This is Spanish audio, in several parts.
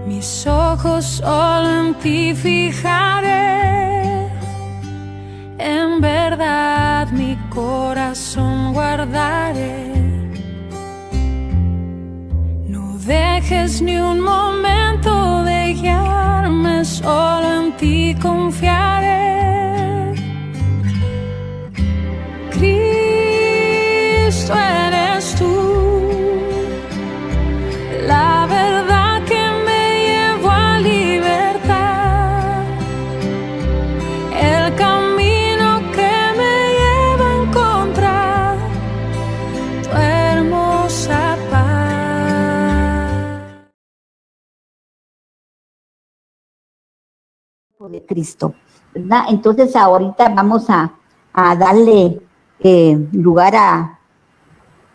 Mis ojos solo en ti fijaré, en verdad mi corazón guardaré. No dejes ni un momento de guiarme, solo en ti confiaré. Cristo eres tú, la verdad que me llevó a libertad, el camino que me lleva a encontrar tu hermosa paz. De Cristo, ¿verdad? Entonces ahorita vamos a darle lugar a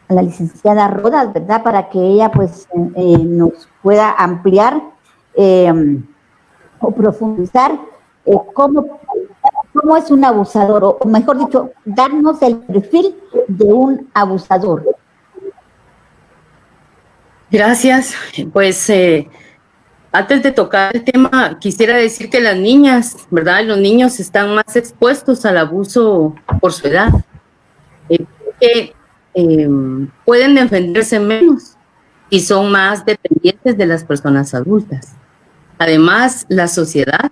la licenciada Rodas, ¿verdad? Para que ella pues nos pueda ampliar o profundizar cómo es un abusador, o mejor dicho, darnos el perfil de un abusador. Gracias. Pues antes de tocar el tema, quisiera decir que las niñas, ¿verdad? Los niños están más expuestos al abuso por su edad. Pueden defenderse menos y son más dependientes de las personas adultas. Además, la sociedad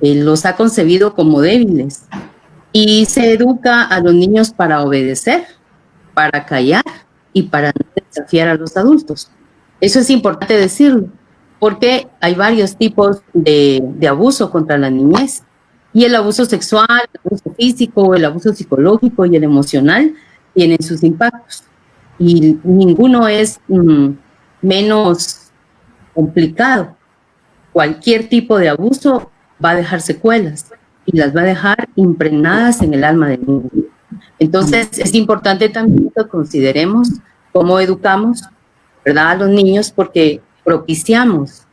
los ha concebido como débiles y se educa a los niños para obedecer, para callar y para no desafiar a los adultos. Eso es importante decirlo, porque hay varios tipos de abuso contra la niñez, y el abuso sexual, el abuso físico, el abuso psicológico y el emocional tienen sus impactos, y ninguno es menos complicado. Cualquier tipo de abuso va a dejar secuelas y las va a dejar impregnadas en el alma del niño. Entonces es importante también que consideremos cómo educamos, ¿verdad?, a los niños, porque propiciamos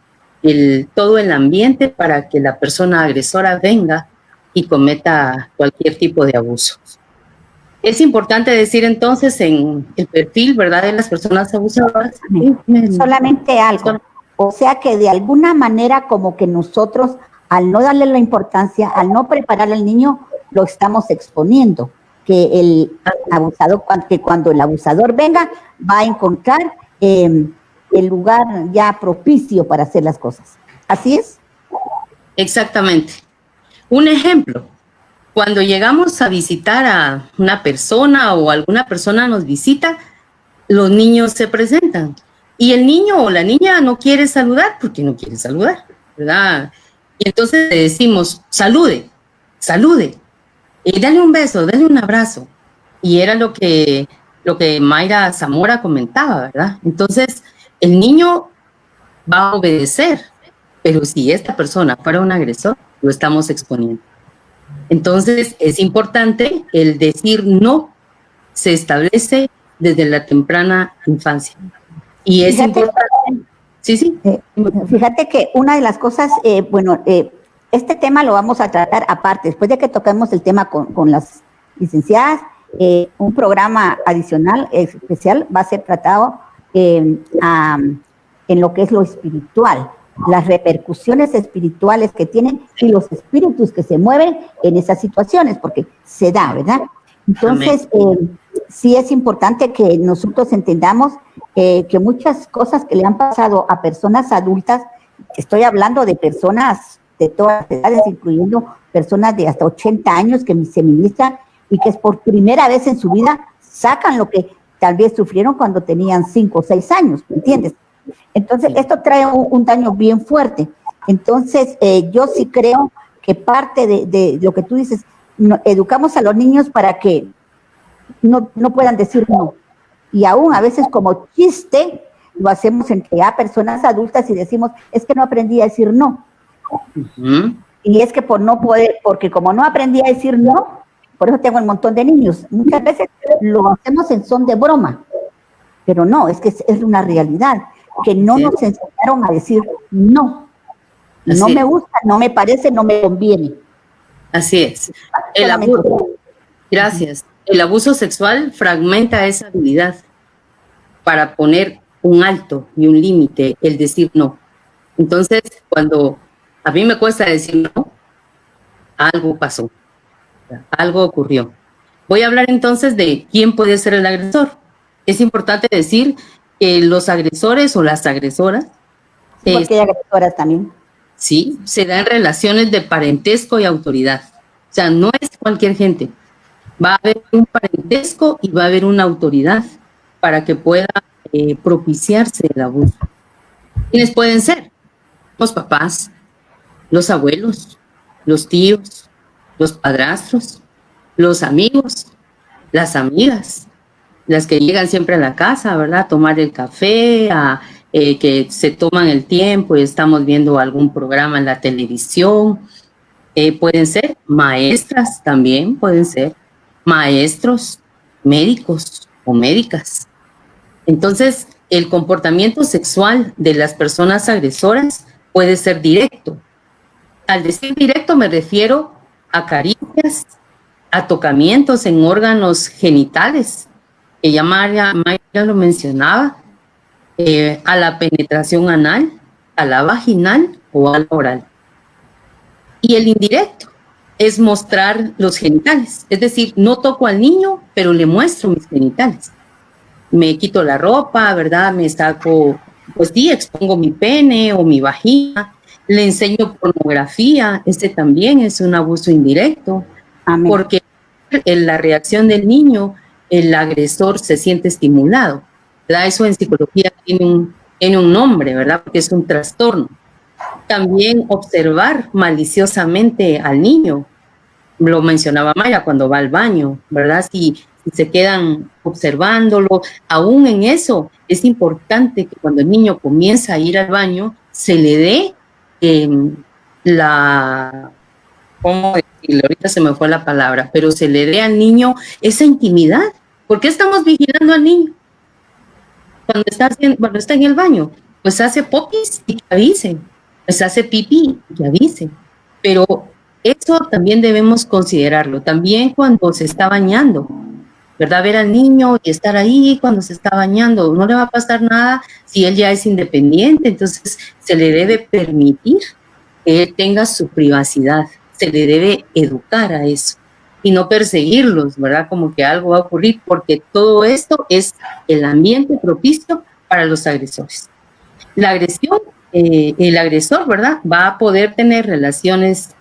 todo el ambiente para que la persona agresora venga y cometa cualquier tipo de abuso. Es importante decir entonces en el perfil, ¿verdad?, de las personas abusadoras. Solamente algo, o sea que de alguna manera como que nosotros, al no darle la importancia, al no preparar al niño, lo estamos exponiendo, que el abusador, que cuando el abusador venga, va a encontrar el lugar ya propicio para hacer las cosas. ¿Así es? Exactamente. Un ejemplo, cuando llegamos a visitar a una persona o alguna persona nos visita, los niños se presentan y el niño o la niña no quiere saludar porque no quiere saludar, ¿verdad? Y entonces le decimos, salude, salude, y dale un beso, dale un abrazo. Y era lo que Mayra Zamora comentaba, ¿verdad? Entonces, el niño va a obedecer, pero si esta persona fuera un agresor, lo estamos exponiendo. Entonces, es importante el decir no, se establece desde la temprana infancia. Y es importante. Sí. Fíjate que una de las cosas, este tema lo vamos a tratar aparte, después de que toquemos el tema con las licenciadas, un programa adicional, especial, va a ser tratado en lo que es lo espiritual, las repercusiones espirituales que tienen y los espíritus que se mueven en esas situaciones, porque se da, ¿verdad? Entonces, sí es importante que nosotros entendamos que muchas cosas que le han pasado a personas adultas, estoy hablando de personas de todas las edades, incluyendo personas de hasta 80 años que se ministran y que es por primera vez en su vida sacan lo que tal vez sufrieron cuando tenían 5 o 6 años, ¿me entiendes? Entonces, esto trae un daño bien fuerte. Entonces, yo sí creo que parte de lo que tú dices, educamos a los niños para que no puedan decir no. Y aún a veces como chiste, lo hacemos entre personas adultas y decimos, es que no aprendí a decir no. Y es que por no poder, porque como no aprendí a decir no, por eso tengo un montón de niños. Muchas veces lo hacemos en son de broma, pero no, es que es una realidad, que no nos enseñaron a decir no. No me gusta, no me parece, no me conviene. Así es. Gracias. El abuso sexual fragmenta esa habilidad para poner un alto y un límite, el decir no. Entonces, cuando a mí me cuesta decir no, algo pasó, algo ocurrió. Voy a hablar entonces de quién puede ser el agresor. Es importante decir que los agresores o las agresoras, Sí, porque hay agresoras también. sí, se dan relaciones de parentesco y autoridad. O sea, no es cualquier gente. Va a haber un parentesco y va a haber una autoridad para que pueda propiciarse el abuso. ¿Quiénes pueden ser? Los papás, los abuelos, los tíos, los padrastros, los amigos, las amigas, las que llegan siempre a la casa, ¿verdad? A tomar el café, que se toman el tiempo y estamos viendo algún programa en la televisión. Pueden ser maestras también, pueden ser maestros, médicos o médicas. Entonces, el comportamiento sexual de las personas agresoras puede ser directo. Al decir directo me refiero a caricias, a tocamientos en órganos genitales, que ya Mayra lo mencionaba, a la penetración anal, a la vaginal o a la oral. Y el indirecto es mostrar los genitales, es decir, no toco al niño, pero le muestro mis genitales. Me quito la ropa, ¿verdad? Me saco, pues sí, expongo mi pene o mi vagina, le enseño pornografía, este también es un abuso indirecto. Amén. Porque en la reacción del niño, el agresor se siente estimulado, ¿verdad? Eso en psicología tiene un nombre, ¿verdad? Porque es un trastorno. También observar maliciosamente al niño, lo mencionaba Mayra cuando va al baño, ¿verdad? Si se quedan observándolo, aún en eso es importante que cuando el niño comienza a ir al baño se le dé ¿cómo decirlo? Ahorita se me fue la palabra, pero se le dé al niño esa intimidad. ¿Por qué estamos vigilando al niño? Cuando está en el baño, pues hace popis y que avise, pues hace pipí y que avise, pero eso también debemos considerarlo, también cuando se está bañando, ¿verdad? Ver al niño y estar ahí cuando se está bañando, no le va a pasar nada si él ya es independiente, entonces se le debe permitir que él tenga su privacidad, se le debe educar a eso y no perseguirlos, ¿verdad? Como que algo va a ocurrir, porque todo esto es el ambiente propicio para los agresores. La agresión, el agresor, ¿verdad? Va a poder tener relaciones,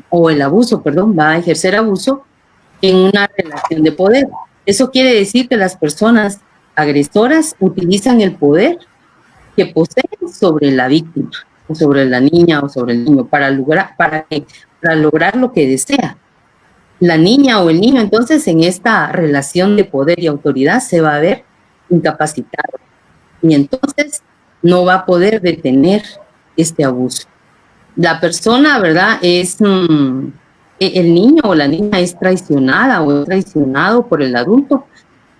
o el abuso, perdón, va a ejercer abuso en una relación de poder. Eso quiere decir que las personas agresoras utilizan el poder que poseen sobre la víctima, o sobre la niña o sobre el niño, para lograr lo que desea. La niña o el niño, entonces, en esta relación de poder y autoridad se va a ver incapacitado y entonces no va a poder detener este abuso. La persona, ¿verdad? El niño o la niña es traicionada o es traicionado por el adulto,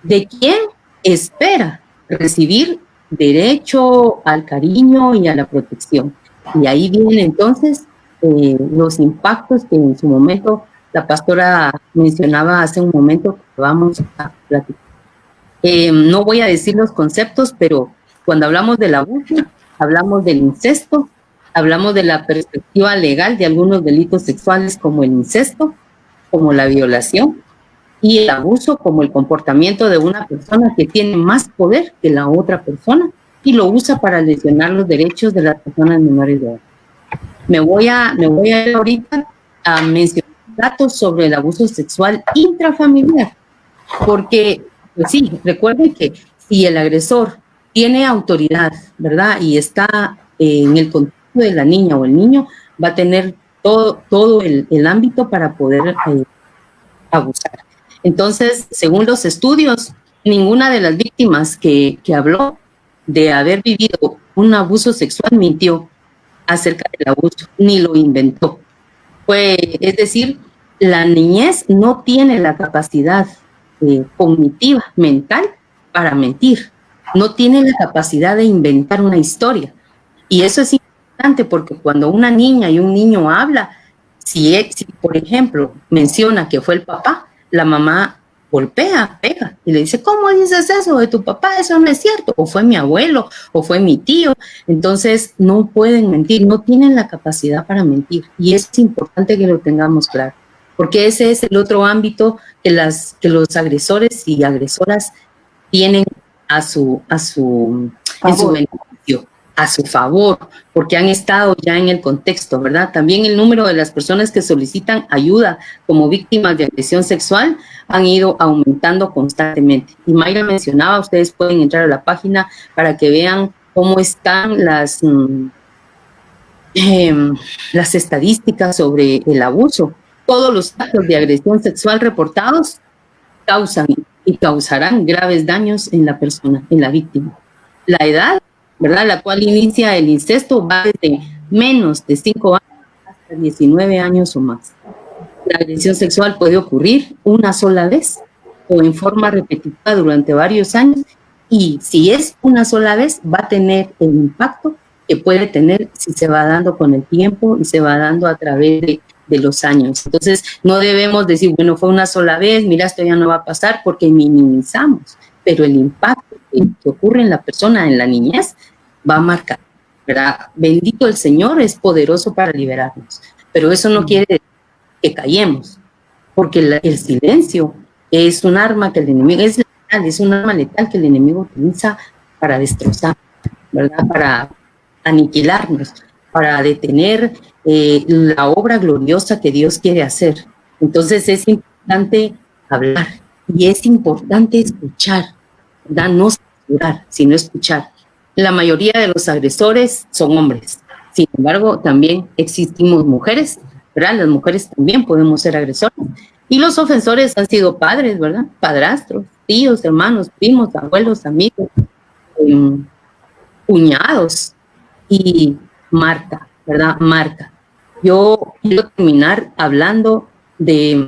de quien espera recibir derecho al cariño y a la protección. Y ahí vienen entonces los impactos que en su momento la pastora mencionaba hace un momento que vamos a platicar. No voy a decir los conceptos, pero cuando hablamos del abuso, hablamos del incesto, hablamos de la perspectiva legal de algunos delitos sexuales como el incesto, como la violación, y el abuso como el comportamiento de una persona que tiene más poder que la otra persona y lo usa para lesionar los derechos de las personas menores de edad. Me voy a ir ahorita a mencionar datos sobre el abuso sexual intrafamiliar, porque, pues sí, recuerden que si el agresor tiene autoridad, ¿verdad? Y está en el contexto de la niña o el niño, va a tener todo el ámbito para poder abusar. Entonces, según los estudios, ninguna de las víctimas que habló de haber vivido un abuso sexual mintió acerca del abuso, ni lo inventó. Es decir, la niñez no tiene la capacidad cognitiva, mental, para mentir. No tiene la capacidad de inventar una historia. Y eso es importante porque cuando una niña y un niño habla, si por ejemplo, menciona que fue el papá, la mamá golpea, pega, y le dice, ¿cómo dices eso de tu papá? Eso no es cierto, o fue mi abuelo, o fue mi tío. Entonces no pueden mentir, no tienen la capacidad para mentir, y es importante que lo tengamos claro, porque ese es el otro ámbito que los agresores y agresoras tienen en su beneficio, a su favor, porque han estado ya en el contexto, ¿verdad? También el número de las personas que solicitan ayuda como víctimas de agresión sexual han ido aumentando constantemente. Y Mayra mencionaba, ustedes pueden entrar a la página para que vean cómo están las estadísticas sobre el abuso. Todos los actos de agresión sexual reportados causan y causarán graves daños en la persona, en la víctima. La edad, ¿verdad?, la cual inicia el incesto va desde menos de 5 años hasta 19 años o más. La agresión sexual puede ocurrir una sola vez o en forma repetitiva durante varios años, y si es una sola vez va a tener el impacto que puede tener si se va dando con el tiempo y se va dando a través de los años. Entonces no debemos decir, bueno, fue una sola vez, mira, esto ya no va a pasar, porque minimizamos, pero el impacto que ocurre en la persona, en la niñez, va a marcar, ¿verdad? Bendito el Señor, es poderoso para liberarnos, pero eso no quiere decir que callemos, porque el silencio es un arma que el enemigo, es un arma letal que el enemigo utiliza para destrozar, ¿verdad? Para aniquilarnos, para detener la obra gloriosa que Dios quiere hacer. Entonces es importante hablar y es importante escuchar, ¿verdad? No censurar, sino escuchar. La mayoría de los agresores son hombres. Sin embargo, también existimos mujeres, ¿verdad? Las mujeres también podemos ser agresores. Y los ofensores han sido padres, ¿verdad? Padrastros, tíos, hermanos, primos, abuelos, amigos, cuñados. Y marca, ¿verdad? Marca. Yo quiero terminar hablando de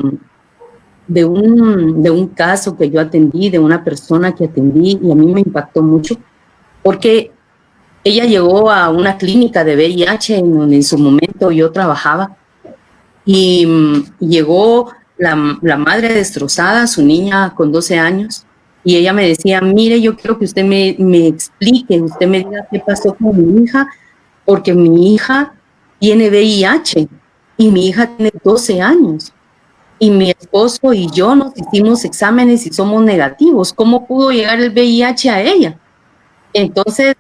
un caso que yo atendí, de una persona que atendí, y a mí me impactó mucho, porque ella llegó a una clínica de VIH en donde en su momento yo trabajaba, y llegó la madre destrozada, su niña con 12 años, y ella me decía, mire, yo quiero que usted me explique, usted me diga qué pasó con mi hija, porque mi hija tiene VIH y mi hija tiene 12 años. Y mi esposo y yo nos hicimos exámenes y somos negativos. ¿Cómo pudo llegar el VIH a ella? Entonces,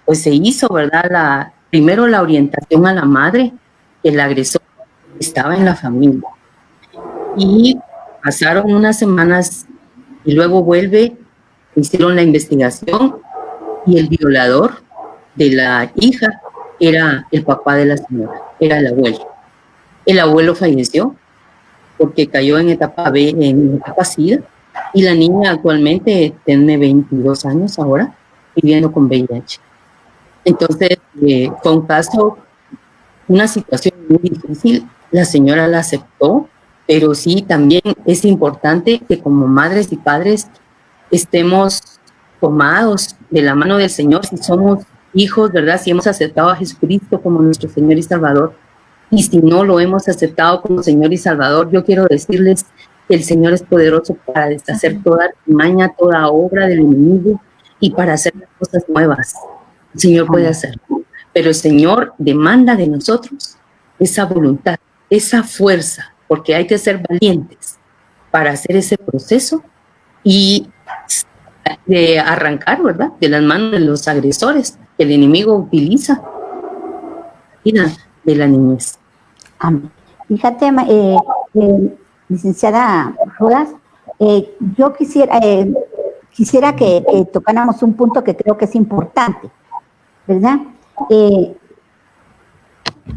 pues se hizo, ¿verdad? Primero la orientación a la madre, que el agresor estaba en la familia. Y pasaron unas semanas y luego hicieron la investigación, y el violador de la hija era el papá de la señora, era el abuelo. El abuelo falleció porque cayó en etapa B, en etapa SIDA, y la niña actualmente tiene 22 años ahora, viviendo con VIH. Entonces, fue un caso, una situación muy difícil. La señora la aceptó, pero sí, también es importante que como madres y padres estemos tomados de la mano del Señor, si somos hijos, ¿verdad? Si hemos aceptado a Jesucristo como nuestro Señor y Salvador, y si no lo hemos aceptado como Señor y Salvador, yo quiero decirles que el Señor es poderoso para deshacer toda artimaña, toda obra del enemigo, y para hacer las cosas nuevas. El Señor puede hacerlo, pero el Señor demanda de nosotros esa voluntad, esa fuerza, porque hay que ser valientes para hacer ese proceso y de arrancar, ¿verdad?, de las manos de los agresores que el enemigo utiliza de la niñez. Amén. Fíjate, licenciada Rodas, yo quisiera que tocáramos un punto que creo que es importante, ¿verdad?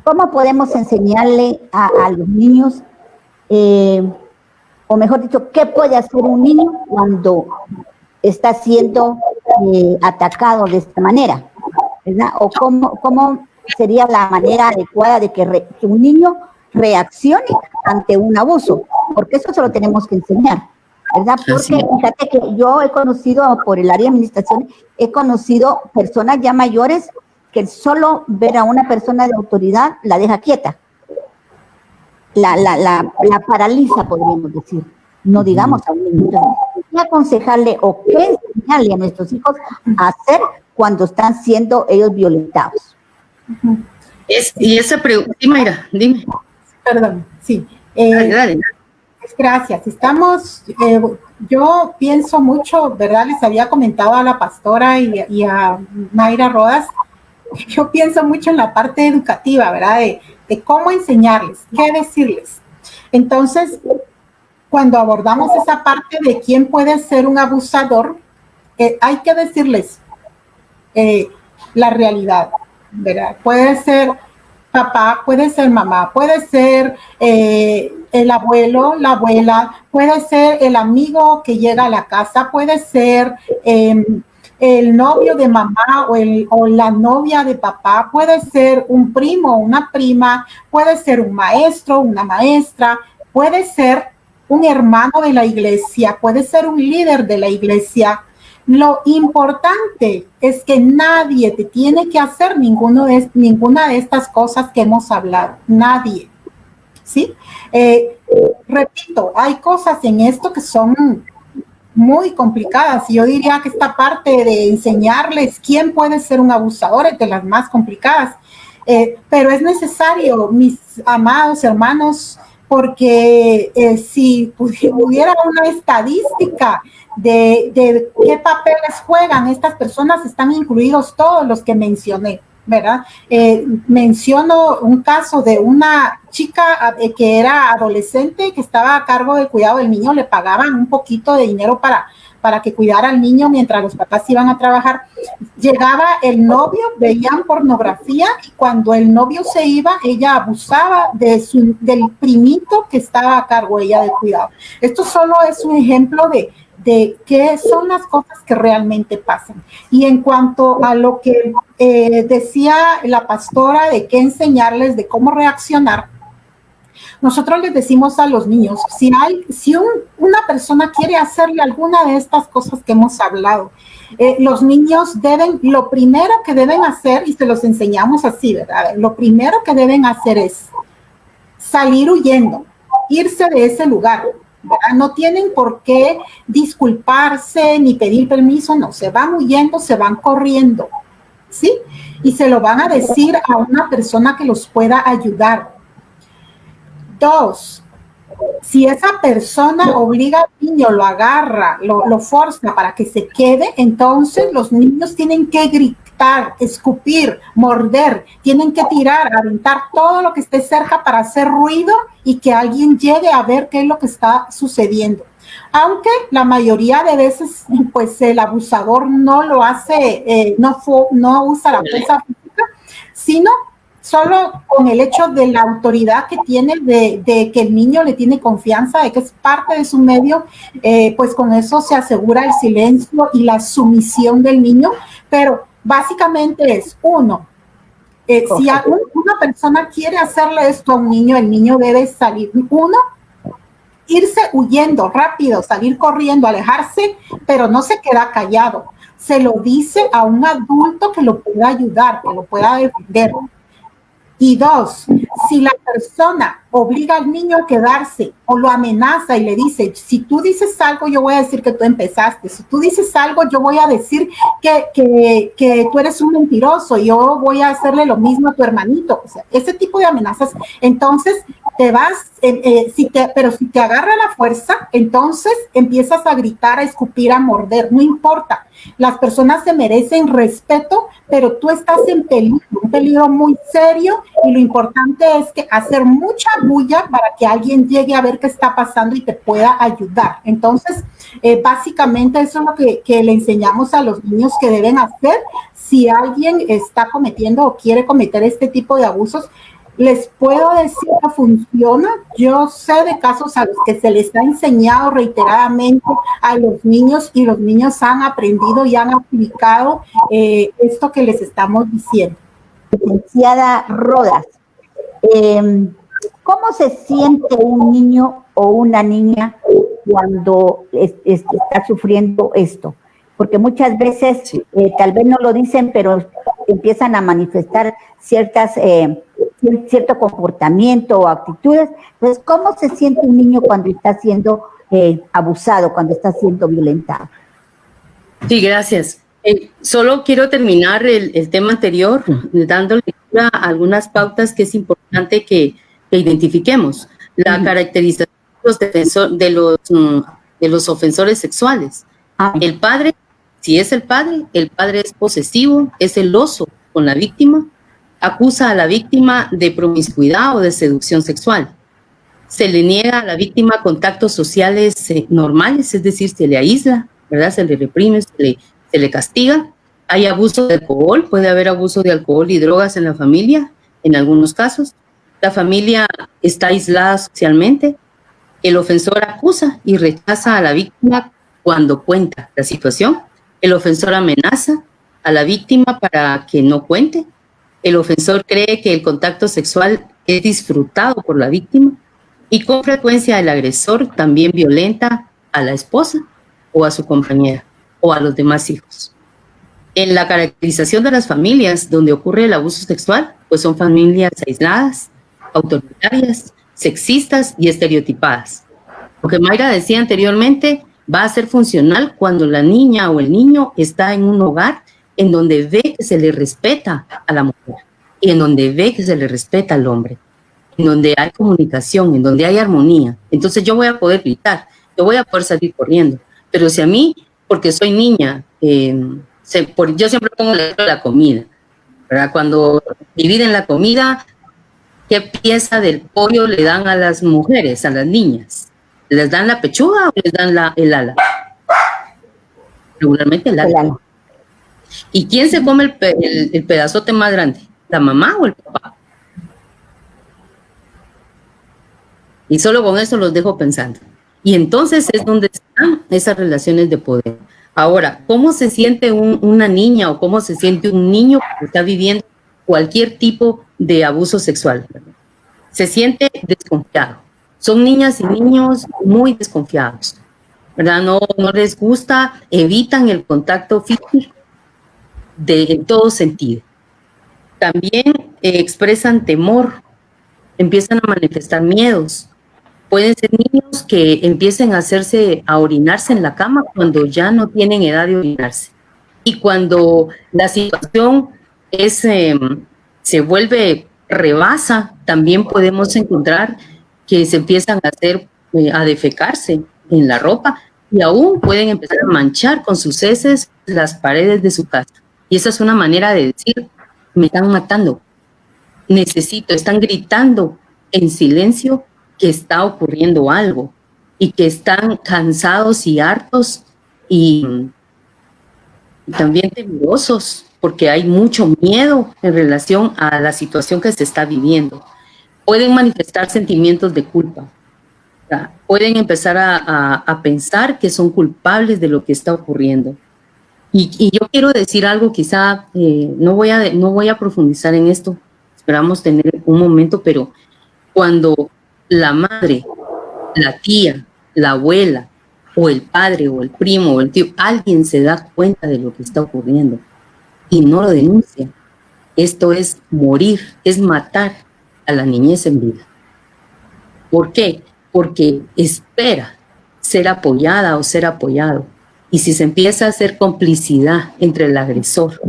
¿Cómo podemos enseñarle a los niños, o mejor dicho, qué puede hacer un niño cuando está siendo atacado de esta manera, ¿verdad? O cómo sería la manera adecuada de que un niño reaccione ante un abuso, porque eso se lo tenemos que enseñar, ¿verdad? Porque fíjate que yo he conocido, por el área de administración, he conocido personas ya mayores que solo ver a una persona de autoridad la deja quieta, la paraliza, podríamos decir, no digamos a un niño. Entonces, ¿qué aconsejarle o qué enseñarle a nuestros hijos a hacer cuando están siendo ellos violentados? Y esa pregunta, sí, Mayra, dime. Perdón, sí. Dale. Gracias. Yo pienso mucho, ¿verdad? Les había comentado a la pastora y a Mayra Rodas, yo pienso mucho en la parte educativa, ¿verdad? De cómo enseñarles, qué decirles. Entonces, cuando abordamos esa parte de quién puede ser un abusador, hay que decirles la realidad, ¿verdad? Puede ser papá, puede ser mamá, puede ser el abuelo, la abuela, puede ser el amigo que llega a la casa, puede ser el novio de mamá o la novia de papá, puede ser un primo o una prima, puede ser un maestro, una maestra, puede ser un hermano de la iglesia, puede ser un líder de la iglesia. Lo importante es que nadie te tiene que hacer ninguna de estas cosas que hemos hablado. Nadie. ¿Sí? Repito, hay cosas en esto que son muy complicadas. Yo diría que esta parte de enseñarles quién puede ser un abusador es de las más complicadas. Pero es necesario, mis amados hermanos, porque si hubiera una estadística de qué papeles juegan estas personas, están incluidos todos los que mencioné, ¿verdad? Menciono un caso de una chica que era adolescente, que estaba a cargo del cuidado del niño, le pagaban un poquito de dinero para que cuidara al niño mientras los papás iban a trabajar. Llegaba el novio, veían pornografía, y cuando el novio se iba, ella abusaba del primito que estaba a cargo ella del cuidado. Esto solo es un ejemplo de qué son las cosas que realmente pasan. Y en cuanto a lo que decía la pastora de qué enseñarles, de cómo reaccionar, nosotros les decimos a los niños, si una persona quiere hacerle alguna de estas cosas que hemos hablado, los niños lo primero que deben hacer, y se los enseñamos así, ¿verdad? Lo primero que deben hacer es salir huyendo, irse de ese lugar, ¿verdad? No tienen por qué disculparse ni pedir permiso, no, se van huyendo, se van corriendo, ¿sí? Y se lo van a decir a una persona que los pueda ayudar. 2, si esa persona obliga al niño, lo agarra, lo forza para que se quede, entonces los niños tienen que gritar, escupir, morder, tienen que tirar, aventar todo lo que esté cerca para hacer ruido y que alguien llegue a ver qué es lo que está sucediendo. Aunque la mayoría de veces, pues el abusador no lo hace, no usa la fuerza física, sino solo con el hecho de la autoridad que tiene, de que el niño le tiene confianza, de que es parte de su medio, pues con eso se asegura el silencio y la sumisión del niño. Pero básicamente es, uno, si una persona quiere hacerle esto a un niño, el niño debe salir. Uno, irse huyendo rápido, salir corriendo, alejarse, pero no se queda callado. Se lo dice a un adulto que lo pueda ayudar, que lo pueda defender. Y 2, si la persona obliga al niño a quedarse o lo amenaza y le dice, si tú dices algo, yo voy a decir que tú empezaste. Si tú dices algo, yo voy a decir que tú eres un mentiroso. Yo voy a hacerle lo mismo a tu hermanito. O sea, ese tipo de amenazas. Entonces, te vas, pero si te agarra la fuerza, entonces empiezas a gritar, a escupir, a morder. No importa. Las personas se merecen respeto, pero tú estás en peligro, un peligro muy serio, y lo importante es que hacer mucha bulla para que alguien llegue a ver qué está pasando y te pueda ayudar. Entonces, básicamente eso es lo que le enseñamos a los niños que deben hacer si alguien está cometiendo o quiere cometer este tipo de abusos. Les puedo decir que funciona. Yo sé de casos a los que se les ha enseñado reiteradamente a los niños y los niños han aprendido y han aplicado esto que les estamos diciendo. Licenciada Rodas, ¿cómo se siente un niño o una niña cuando está sufriendo esto? Porque muchas veces tal vez no lo dicen, pero empiezan a manifestar cierto comportamiento o actitudes. Entonces, ¿cómo se siente un niño cuando está siendo abusado, cuando está siendo violentado. Sí, gracias. Solo quiero terminar el tema anterior dando lectura a algunas pautas que es importante que identifiquemos. La caracterización de los ofensores sexuales. El padre, si es el padre es posesivo, es celoso con la víctima, acusa a la víctima de promiscuidad o de seducción sexual. Se le niega a la víctima contactos sociales normales, es decir, se le aísla, ¿verdad? Se le reprime, se le castiga. Hay abuso de alcohol, puede haber abuso de alcohol y drogas en la familia, en algunos casos. La familia está aislada socialmente. El ofensor acusa y rechaza a la víctima cuando cuenta la situación. El ofensor amenaza a la víctima para que no cuente. El ofensor cree que el contacto sexual es disfrutado por la víctima. Y con frecuencia el agresor también violenta a la esposa o a su compañera o a los demás hijos. En la caracterización de las familias donde ocurre el abuso sexual, pues son familias aisladas, autoritarias, sexistas y estereotipadas. Lo que Mayra decía anteriormente va a ser funcional cuando la niña o el niño está en un hogar en donde ve que se le respeta a la mujer y en donde ve que se le respeta al hombre, en donde hay comunicación, en donde hay armonía. Entonces yo voy a poder gritar, yo voy a poder salir corriendo. Pero si a mí, porque soy niña, yo siempre pongo el ejemplo de la comida, ¿verdad? Cuando dividen la comida, ¿qué pieza del pollo le dan a las mujeres, a las niñas? ¿Les dan la pechuga o les dan el ala? Regularmente el ala. ¿Y quién se come el pedazote más grande? ¿La mamá o el papá? Y solo con eso los dejo pensando. Y entonces es donde están esas relaciones de poder. Ahora, ¿cómo se siente una niña o cómo se siente un niño que está viviendo cualquier tipo de abuso sexual? Se siente desconfiado. Son niñas y niños muy desconfiados, ¿verdad? No les gusta, evitan el contacto físico en todo sentido. También expresan temor, empiezan a manifestar miedos. Pueden ser niños que empiecen a orinarse en la cama cuando ya no tienen edad de orinarse. Y cuando la situación se vuelve, rebasa, también podemos encontrar que se empiezan a defecarse en la ropa y aún pueden empezar a manchar con sus heces las paredes de su casa. Y esa es una manera de decir, me están matando, están gritando en silencio que está ocurriendo algo y que están cansados y hartos y también temerosos porque hay mucho miedo en relación a la situación que se está viviendo. Pueden manifestar sentimientos de culpa, ¿verdad? Pueden empezar a pensar que son culpables de lo que está ocurriendo. Y yo quiero decir algo, quizá no voy a profundizar en esto, esperamos tener un momento, pero cuando la madre, la tía, la abuela, o el padre, o el primo, o el tío, alguien se da cuenta de lo que está ocurriendo y no lo denuncia, esto es morir, es matar a la niñez en vida. ¿Por qué? Porque espera ser apoyada o ser apoyado. Y si se empieza a hacer complicidad entre el agresor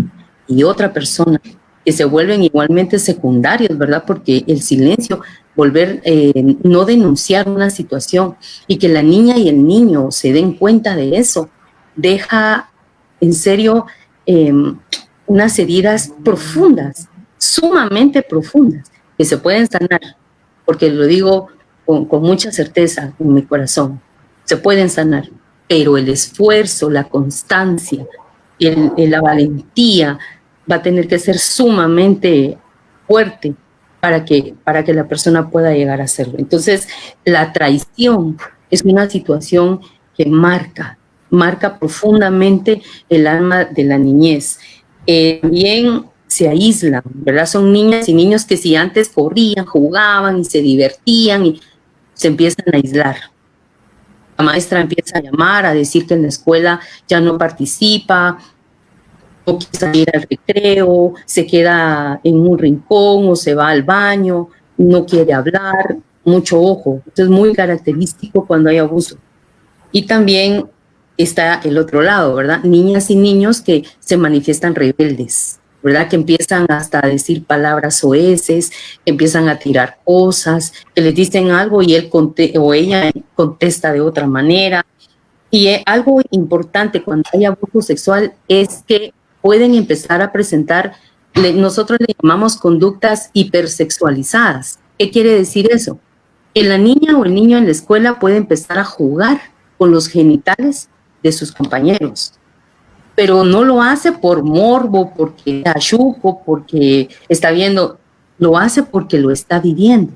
y otra persona, que se vuelven igualmente secundarios, ¿verdad? Porque el silencio, no denunciar una situación y que la niña y el niño se den cuenta de eso, deja en serio unas heridas profundas, sumamente profundas, que se pueden sanar, porque lo digo con mucha certeza en mi corazón, se pueden sanar, pero el esfuerzo, la constancia, la valentía va a tener que ser sumamente fuerte para que la persona pueda llegar a hacerlo. Entonces, la traición es una situación que marca profundamente el alma de la niñez. También se aíslan, ¿verdad? Son niñas y niños que si antes corrían, jugaban y se divertían y se empiezan a aislar. La maestra empieza a llamar, a decir que en la escuela ya no participa, no quiere salir al recreo, se queda en un rincón o se va al baño, no quiere hablar, mucho ojo. Esto es muy característico cuando hay abuso. Y también está el otro lado, ¿verdad? Niñas y niños que se manifiestan rebeldes, ¿verdad? Que empiezan hasta a decir palabras soeces, que empiezan a tirar cosas, que les dicen algo y él o ella contesta de otra manera. Y algo importante cuando hay abuso sexual es que pueden empezar a presentar, nosotros le llamamos conductas hipersexualizadas. ¿Qué quiere decir eso? Que la niña o el niño en la escuela puede empezar a jugar con los genitales de sus compañeros, pero no lo hace por morbo, porque está chuco, porque está viendo, lo hace porque lo está viviendo.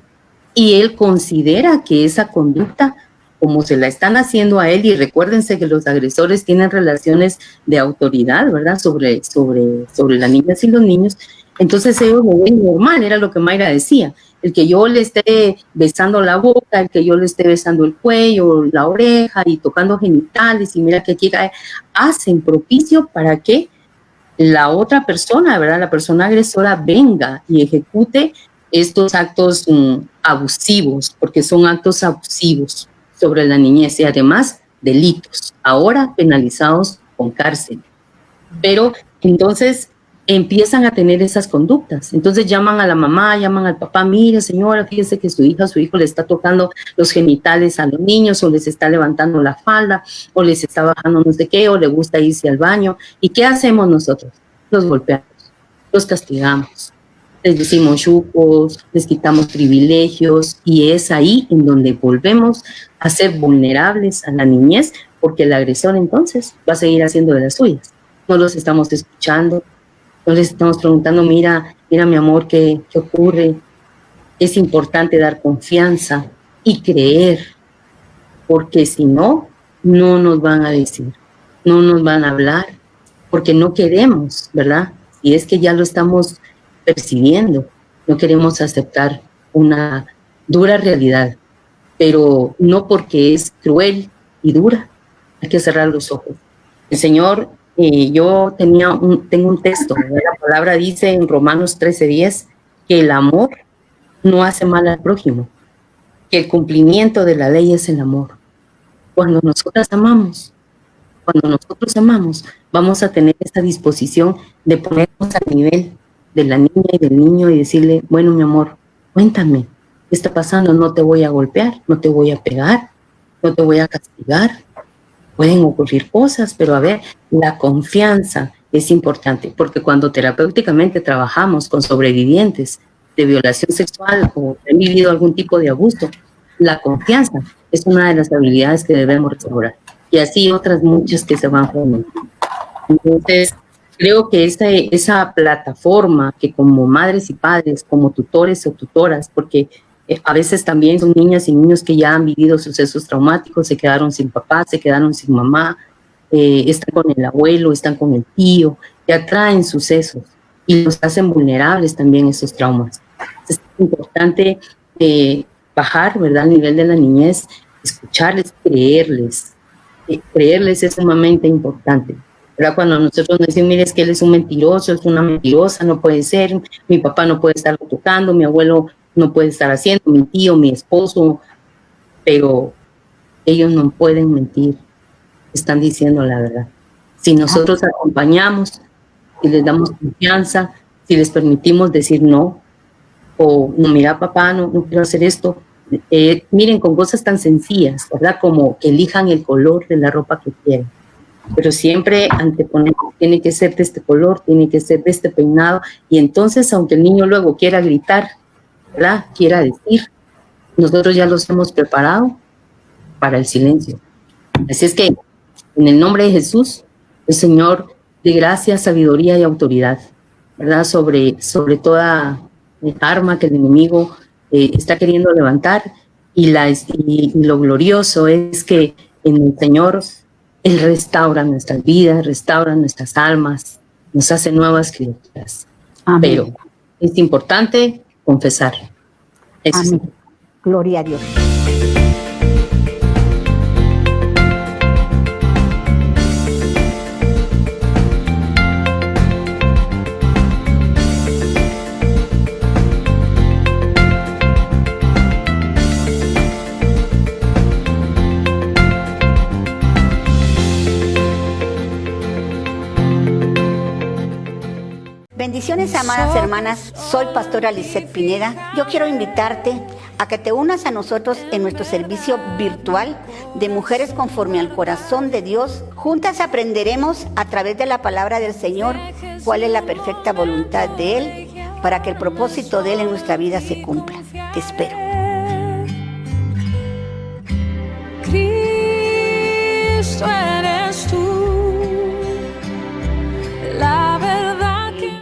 Y él considera que esa conducta, como se la están haciendo a él, y recuérdense que los agresores tienen relaciones de autoridad, ¿verdad?, sobre las niñas y los niños, entonces ellos lo ven normal, era lo que Mayra decía, el que yo le esté besando la boca, el que yo le esté besando el cuello, la oreja y tocando genitales, y mira que llega, hacen propicio para que la otra persona, ¿verdad?, la persona agresora venga y ejecute estos actos abusivos, porque son actos abusivos sobre la niñez y además delitos, ahora penalizados con cárcel. Pero entonces empiezan a tener esas conductas. Entonces llaman a la mamá, llaman al papá, mire señora, fíjese que su hija, su hijo le está tocando los genitales a los niños, o les está levantando la falda, o les está bajando no sé qué, o le gusta irse al baño. ¿Y qué hacemos nosotros? Los golpeamos, los castigamos, les decimos chucos, les quitamos privilegios, y es ahí en donde volvemos a ser vulnerables a la niñez, porque el agresor entonces va a seguir haciendo de las suyas. No los estamos escuchando, no les estamos preguntando, mira mi amor, ¿qué ocurre? Es importante dar confianza y creer, porque si no, no nos van a decir, no nos van a hablar, porque no queremos, ¿verdad? Y es que ya lo estamos percibiendo, no queremos aceptar una dura realidad, pero no porque es cruel y dura, hay que cerrar los ojos. El Señor, yo tengo un texto, ¿verdad? La palabra dice en Romanos 13:10 que el amor no hace mal al prójimo, que el cumplimiento de la ley es el amor. Cuando nosotros amamos, vamos a tener esa disposición de ponernos al nivel de la niña y del niño y decirle, bueno, mi amor, cuéntame, ¿qué está pasando? No te voy a golpear, no te voy a pegar, no te voy a castigar. Pueden ocurrir cosas, pero a ver, la confianza es importante, porque cuando terapéuticamente trabajamos con sobrevivientes de violación sexual o han vivido algún tipo de abuso, la confianza es una de las habilidades que debemos restaurar. Y así otras muchas que se van formando. Entonces, creo que esa plataforma que como madres y padres, como tutores o tutoras, porque a veces también son niñas y niños que ya han vivido sucesos traumáticos, se quedaron sin papá, se quedaron sin mamá, están con el abuelo, están con el tío, ya traen sucesos y los hacen vulnerables también esos traumas. Es importante bajar, ¿verdad?, al nivel de la niñez, escucharles, creerles. Creerles es sumamente importante, ¿verdad? Cuando nosotros nos decimos, mire, es que él es un mentiroso, es una mentirosa, no puede ser, mi papá no puede estar tocando, mi abuelo no puede estar haciendo, mi tío, mi esposo, pero ellos no pueden mentir, están diciendo la verdad. Si nosotros acompañamos, si les damos confianza, si les permitimos decir no, o no, mira papá, no quiero hacer esto, miren, con cosas tan sencillas, ¿verdad? Como que elijan el color de la ropa que quieren, pero siempre anteponer, tiene que ser de este color, tiene que ser de este peinado, y entonces, aunque el niño luego quiera gritar, ¿verdad?, quiera decir, nosotros ya los hemos preparado para el silencio. Así es que, en el nombre de Jesús, el Señor de gracia, sabiduría y autoridad, ¿verdad?, sobre toda arma que el enemigo está queriendo levantar, y lo glorioso es que en el Señor Él restaura nuestras vidas, restaura nuestras almas, nos hace nuevas criaturas. Amén. Pero es importante confesar. Eso. Amén. Sí. Gloria a Dios. Bendiciones, amadas hermanas. Soy pastora Lisette Pineda. Yo quiero invitarte a que te unas a nosotros en nuestro servicio virtual de Mujeres conforme al corazón de Dios. Juntas aprenderemos a través de la palabra del Señor cuál es la perfecta voluntad de Él para que el propósito de Él en nuestra vida se cumpla. Te espero. Cristo eres tú, la verdad que...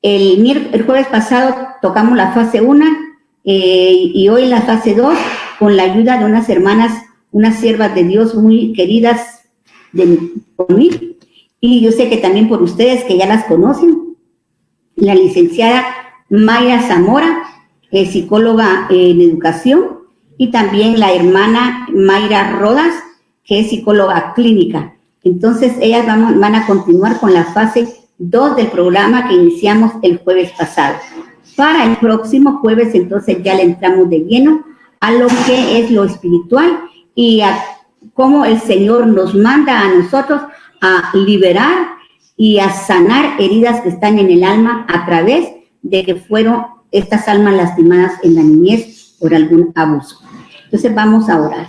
El jueves pasado tocamos la fase 1 y hoy la fase 2 con la ayuda de unas hermanas, unas siervas de Dios muy queridas por mí, y yo sé que también por ustedes que ya las conocen, la licenciada Mayra Zamora, psicóloga en educación, y también la hermana Mayra Rodas, que es psicóloga clínica. Entonces ellas van a continuar con la fase 2 del programa que iniciamos el jueves pasado. Para el próximo jueves, entonces, ya le entramos de lleno a lo que es lo espiritual y a cómo el Señor nos manda a nosotros a liberar y a sanar heridas que están en el alma a través de que fueron estas almas lastimadas en la niñez por algún abuso. Entonces vamos a orar.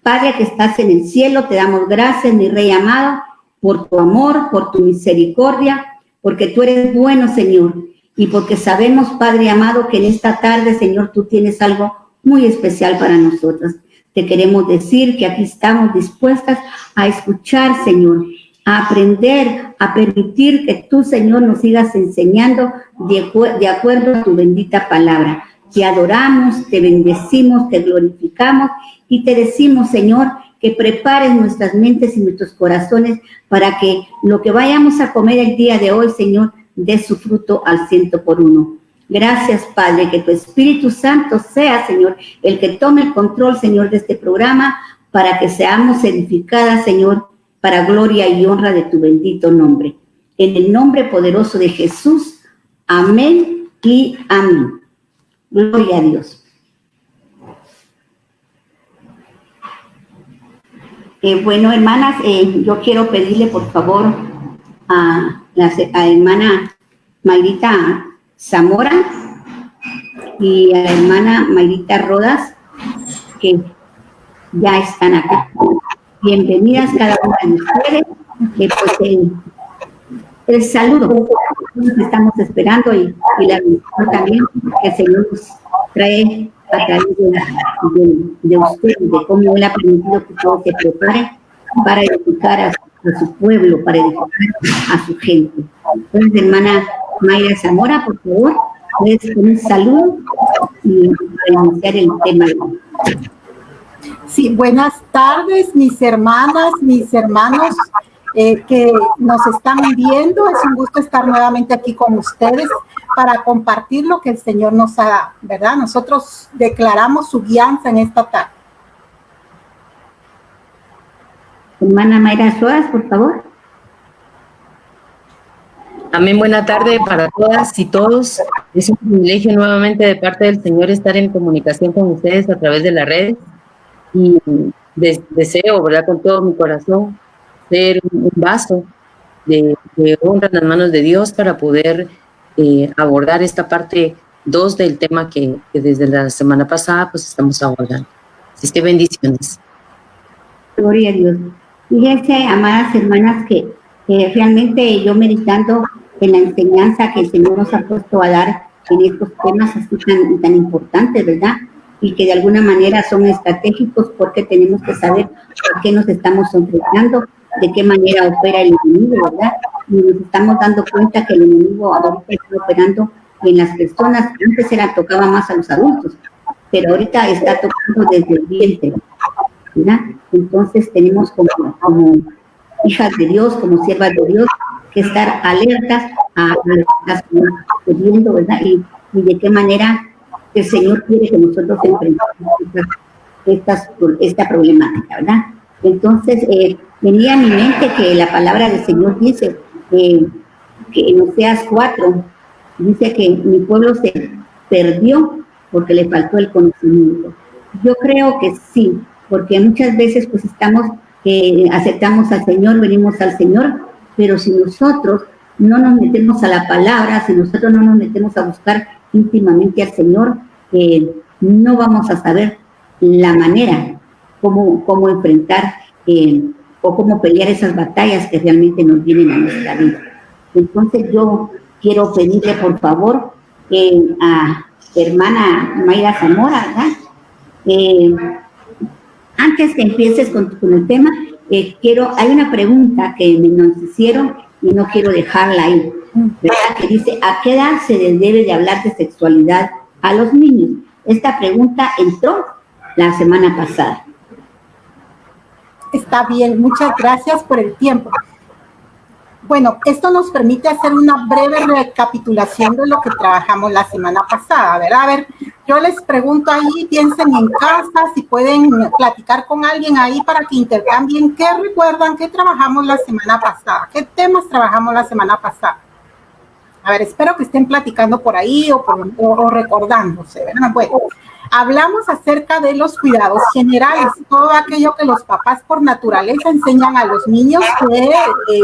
Padre que estás en el cielo, te damos gracias, mi Rey amado, por tu amor, por tu misericordia, porque tú eres bueno, Señor, y porque sabemos, Padre amado, que en esta tarde, Señor, tú tienes algo muy especial para nosotros. Te queremos decir que aquí estamos dispuestas a escuchar, Señor, a aprender, a permitir que tú, Señor, nos sigas enseñando de acuerdo a tu bendita palabra. Te adoramos, te bendecimos, te glorificamos y te decimos, Señor, que prepares nuestras mentes y nuestros corazones para que lo que vayamos a comer el día de hoy, Señor, dé su fruto al 100%. Gracias, Padre, que tu Espíritu Santo sea, Señor, el que tome el control, Señor, de este programa para que seamos edificadas, Señor, para gloria y honra de tu bendito nombre. En el nombre poderoso de Jesús, amén y amén. Gloria a Dios. Bueno, hermanas, yo quiero pedirle, por favor, a la hermana Mayrita Zamora y a la hermana Mayrita Rodas, que ya están acá. Bienvenidas cada una de ustedes. Pues el saludo que estamos esperando y la bendición también que el Señor nos trae a través de ustedes, de cómo Él ha permitido que todo se prepare para edificar a su pueblo, para edificar a su gente. Entonces, hermana Mayra Zamora, por favor, puedes un saludo y para iniciar el tema. Sí, buenas tardes, mis hermanas, mis hermanos que nos están viendo. Es un gusto estar nuevamente aquí con ustedes para compartir lo que el Señor nos ha dado, ¿verdad? Nosotros declaramos su guianza en esta tarde. Hermana Mayra Rodas, por favor. Amén, buena tarde para todas y todos. Es un privilegio nuevamente de parte del Señor estar en comunicación con ustedes a través de las redes. Y deseo, ¿verdad?, con todo mi corazón, ser un vaso de honra en las manos de Dios para poder abordar esta parte 2 del tema que desde la semana pasada pues estamos abordando. Así que bendiciones. Gloria a Dios. Fíjense, amadas hermanas, que realmente yo meditando en la enseñanza que el Señor nos ha puesto a dar en estos temas así tan importantes, ¿verdad? Y que de alguna manera son estratégicos porque tenemos que saber a qué nos estamos enfrentando, de qué manera opera el enemigo, ¿verdad? Y nos estamos dando cuenta que el enemigo ahorita está operando en las personas. Antes tocaba más a los adultos, pero ahorita está tocando desde el vientre, ¿verdad? Entonces tenemos como hijas de Dios, como siervas de Dios, que estar alertas a lo que está sucediendo, ¿verdad? Y de qué manera el Señor quiere que nosotros enfrentemos esta problemática, ¿verdad? Entonces, venía a mi mente que la palabra del Señor dice que en Oseas 4, dice que mi pueblo se perdió porque le faltó el conocimiento. Yo creo que sí, porque muchas veces pues aceptamos al Señor, venimos al Señor, pero si nosotros no nos metemos a la palabra, si nosotros no nos metemos a buscar íntimamente al Señor, no vamos a saber la manera cómo enfrentar o cómo pelear esas batallas que realmente nos vienen a nuestra vida. Entonces yo quiero pedirle por favor a hermana Mayra Zamora, ¿verdad? Antes que empieces con el tema, hay una pregunta que nos hicieron y no quiero dejarla ahí, ¿verdad? Que dice, ¿a qué edad se les debe de hablar de sexualidad a los niños? Esta pregunta entró la semana pasada. Está bien, muchas gracias por el tiempo. Bueno, esto nos permite hacer una breve recapitulación de lo que trabajamos la semana pasada, ¿verdad? A ver, yo les pregunto ahí, piensen en casa, si pueden platicar con alguien ahí para que intercambien qué recuerdan, qué trabajamos la semana pasada, qué temas trabajamos la semana pasada. A ver, espero que estén platicando por ahí o recordándose, ¿verdad? Bueno, hablamos acerca de los cuidados generales, todo aquello que los papás por naturaleza enseñan a los niños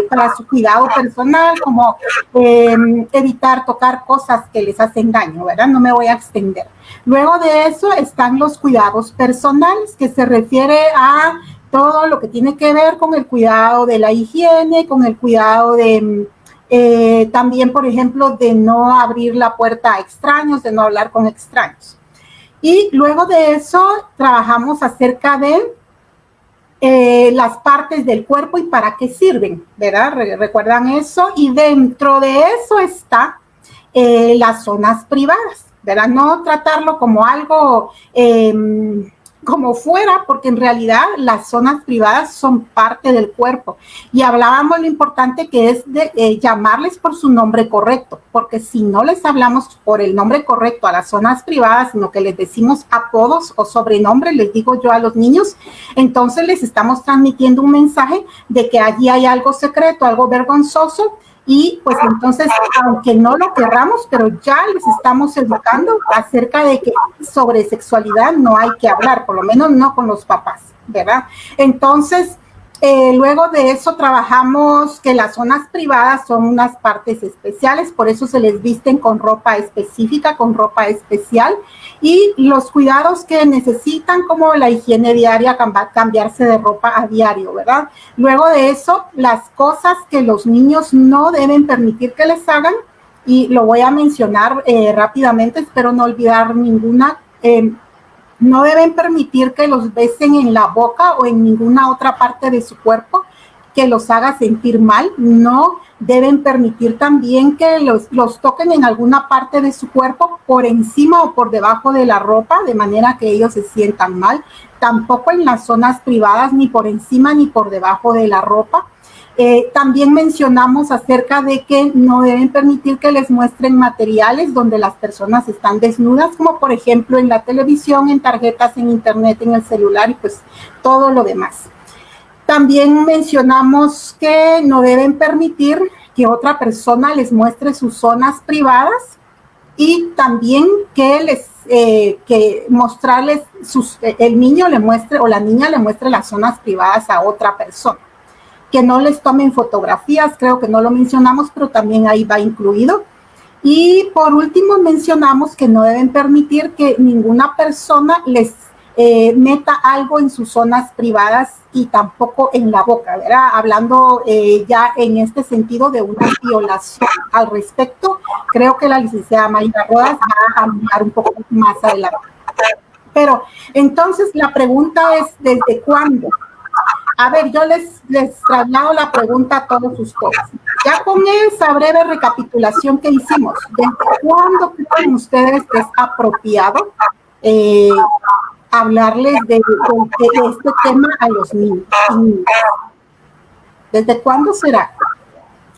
para su cuidado personal, como evitar tocar cosas que les hacen daño, ¿verdad? No me voy a extender. Luego de eso están los cuidados personales, que se refiere a todo lo que tiene que ver con el cuidado de la higiene, con el cuidado de... también, por ejemplo, de no abrir la puerta a extraños, de no hablar con extraños. Y luego de eso trabajamos acerca de las partes del cuerpo y para qué sirven, ¿verdad? ¿Recuerdan eso? Y dentro de eso está las zonas privadas, ¿verdad? No tratarlo como algo como fuera, porque en realidad las zonas privadas son parte del cuerpo. Y hablábamos lo importante que es de llamarles por su nombre correcto, porque si no les hablamos por el nombre correcto a las zonas privadas, sino que les decimos apodos o sobrenombres, les digo yo a los niños, entonces les estamos transmitiendo un mensaje de que allí hay algo secreto, algo vergonzoso. Y pues entonces, aunque no lo querramos, pero ya les estamos educando acerca de que sobre sexualidad no hay que hablar, por lo menos no con los papás, ¿verdad? Entonces, luego de eso trabajamos que las zonas privadas son unas partes especiales, por eso se les visten con ropa específica, con ropa especial, y los cuidados que necesitan, como la higiene diaria, cambiarse de ropa a diario, ¿verdad? Luego de eso, las cosas que los niños no deben permitir que les hagan, y lo voy a mencionar rápidamente, espero no olvidar ninguna. No deben permitir que los besen en la boca o en ninguna otra parte de su cuerpo que los haga sentir mal. No deben permitir también que los toquen en alguna parte de su cuerpo por encima o por debajo de la ropa, de manera que ellos se sientan mal. Tampoco en las zonas privadas, ni por encima ni por debajo de la ropa. También mencionamos acerca de que no deben permitir que les muestren materiales donde las personas están desnudas, como por ejemplo en la televisión, en tarjetas, en internet, en el celular y pues todo lo demás. También mencionamos que no deben permitir que otra persona les muestre sus zonas privadas y también que mostrarles el niño le muestre o la niña le muestre las zonas privadas a otra persona. Que no les tomen fotografías, creo que no lo mencionamos, pero también ahí va incluido. Y por último mencionamos que no deben permitir que ninguna persona les meta algo en sus zonas privadas y tampoco en la boca, ¿verdad? Hablando ya en este sentido de una violación al respecto, creo que la licenciada Mayra Rodas va a hablar un poco más adelante. Pero entonces la pregunta es, ¿desde cuándo? A ver, yo les traslado la pregunta a todos ustedes. Ya con esa breve recapitulación que hicimos, ¿desde cuándo creen ustedes que es apropiado hablarles de este tema a los niños? ¿Desde cuándo será?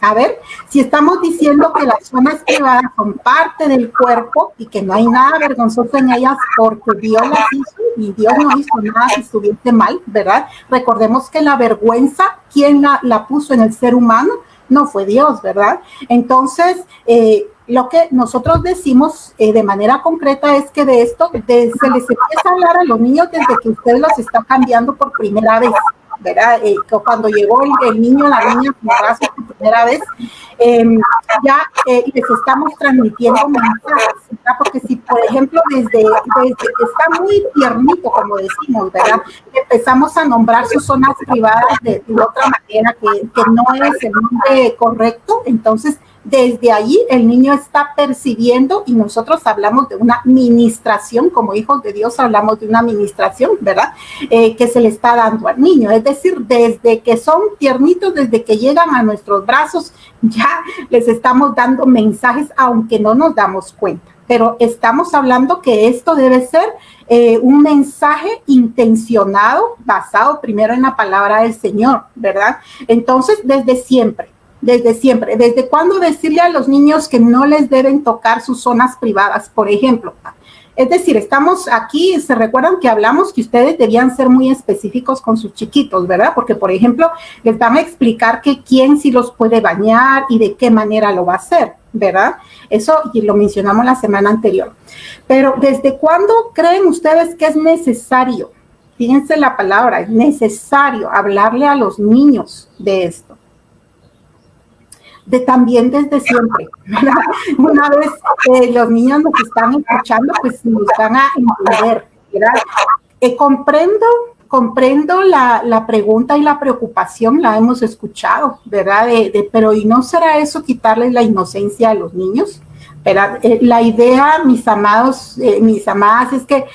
A ver, si estamos diciendo que las zonas privadas son parte del cuerpo y que no hay nada vergonzoso en ellas porque Dios las hizo y Dios no hizo nada si estuviese mal, ¿verdad? Recordemos que la vergüenza, ¿quién la puso en el ser humano? No fue Dios, ¿verdad? Entonces, lo que nosotros decimos de manera concreta es que de esto se les empieza a hablar a los niños desde que usted los está cambiando por primera vez, ¿verdad? Cuando llegó el niño, la niña a su brazo por primera vez, les estamos transmitiendo mensajes, ¿verdad? Porque si, por ejemplo, desde que está muy tiernito, como decimos, ¿verdad? Empezamos a nombrar sus zonas privadas de otra manera que no es el nombre correcto, entonces desde allí el niño está percibiendo y nosotros hablamos de una ministración, como hijos de Dios hablamos de una ministración, ¿verdad? Que se le está dando al niño, es decir, desde que son tiernitos, desde que llegan a nuestros brazos, ya les estamos dando mensajes, aunque no nos damos cuenta, pero estamos hablando que esto debe ser un mensaje intencionado, basado primero en la palabra del Señor, ¿verdad? Entonces, desde siempre, ¿desde cuándo decirle a los niños que no les deben tocar sus zonas privadas, por ejemplo? Es decir, estamos aquí, se recuerdan que hablamos que ustedes debían ser muy específicos con sus chiquitos, ¿verdad? Porque, por ejemplo, les van a explicar que quién sí los puede bañar y de qué manera lo va a hacer, ¿verdad? Eso y lo mencionamos la semana anterior. Pero, ¿desde cuándo creen ustedes que es necesario? Fíjense la palabra, es necesario hablarle a los niños de esto. También desde siempre, ¿verdad? Una vez los niños nos están escuchando, pues nos van a entender, ¿verdad? Comprendo la pregunta y la preocupación, la hemos escuchado, ¿verdad? Pero ¿y no será eso quitarles la inocencia a los niños? ¿Verdad? La idea, mis amados, mis amadas, es que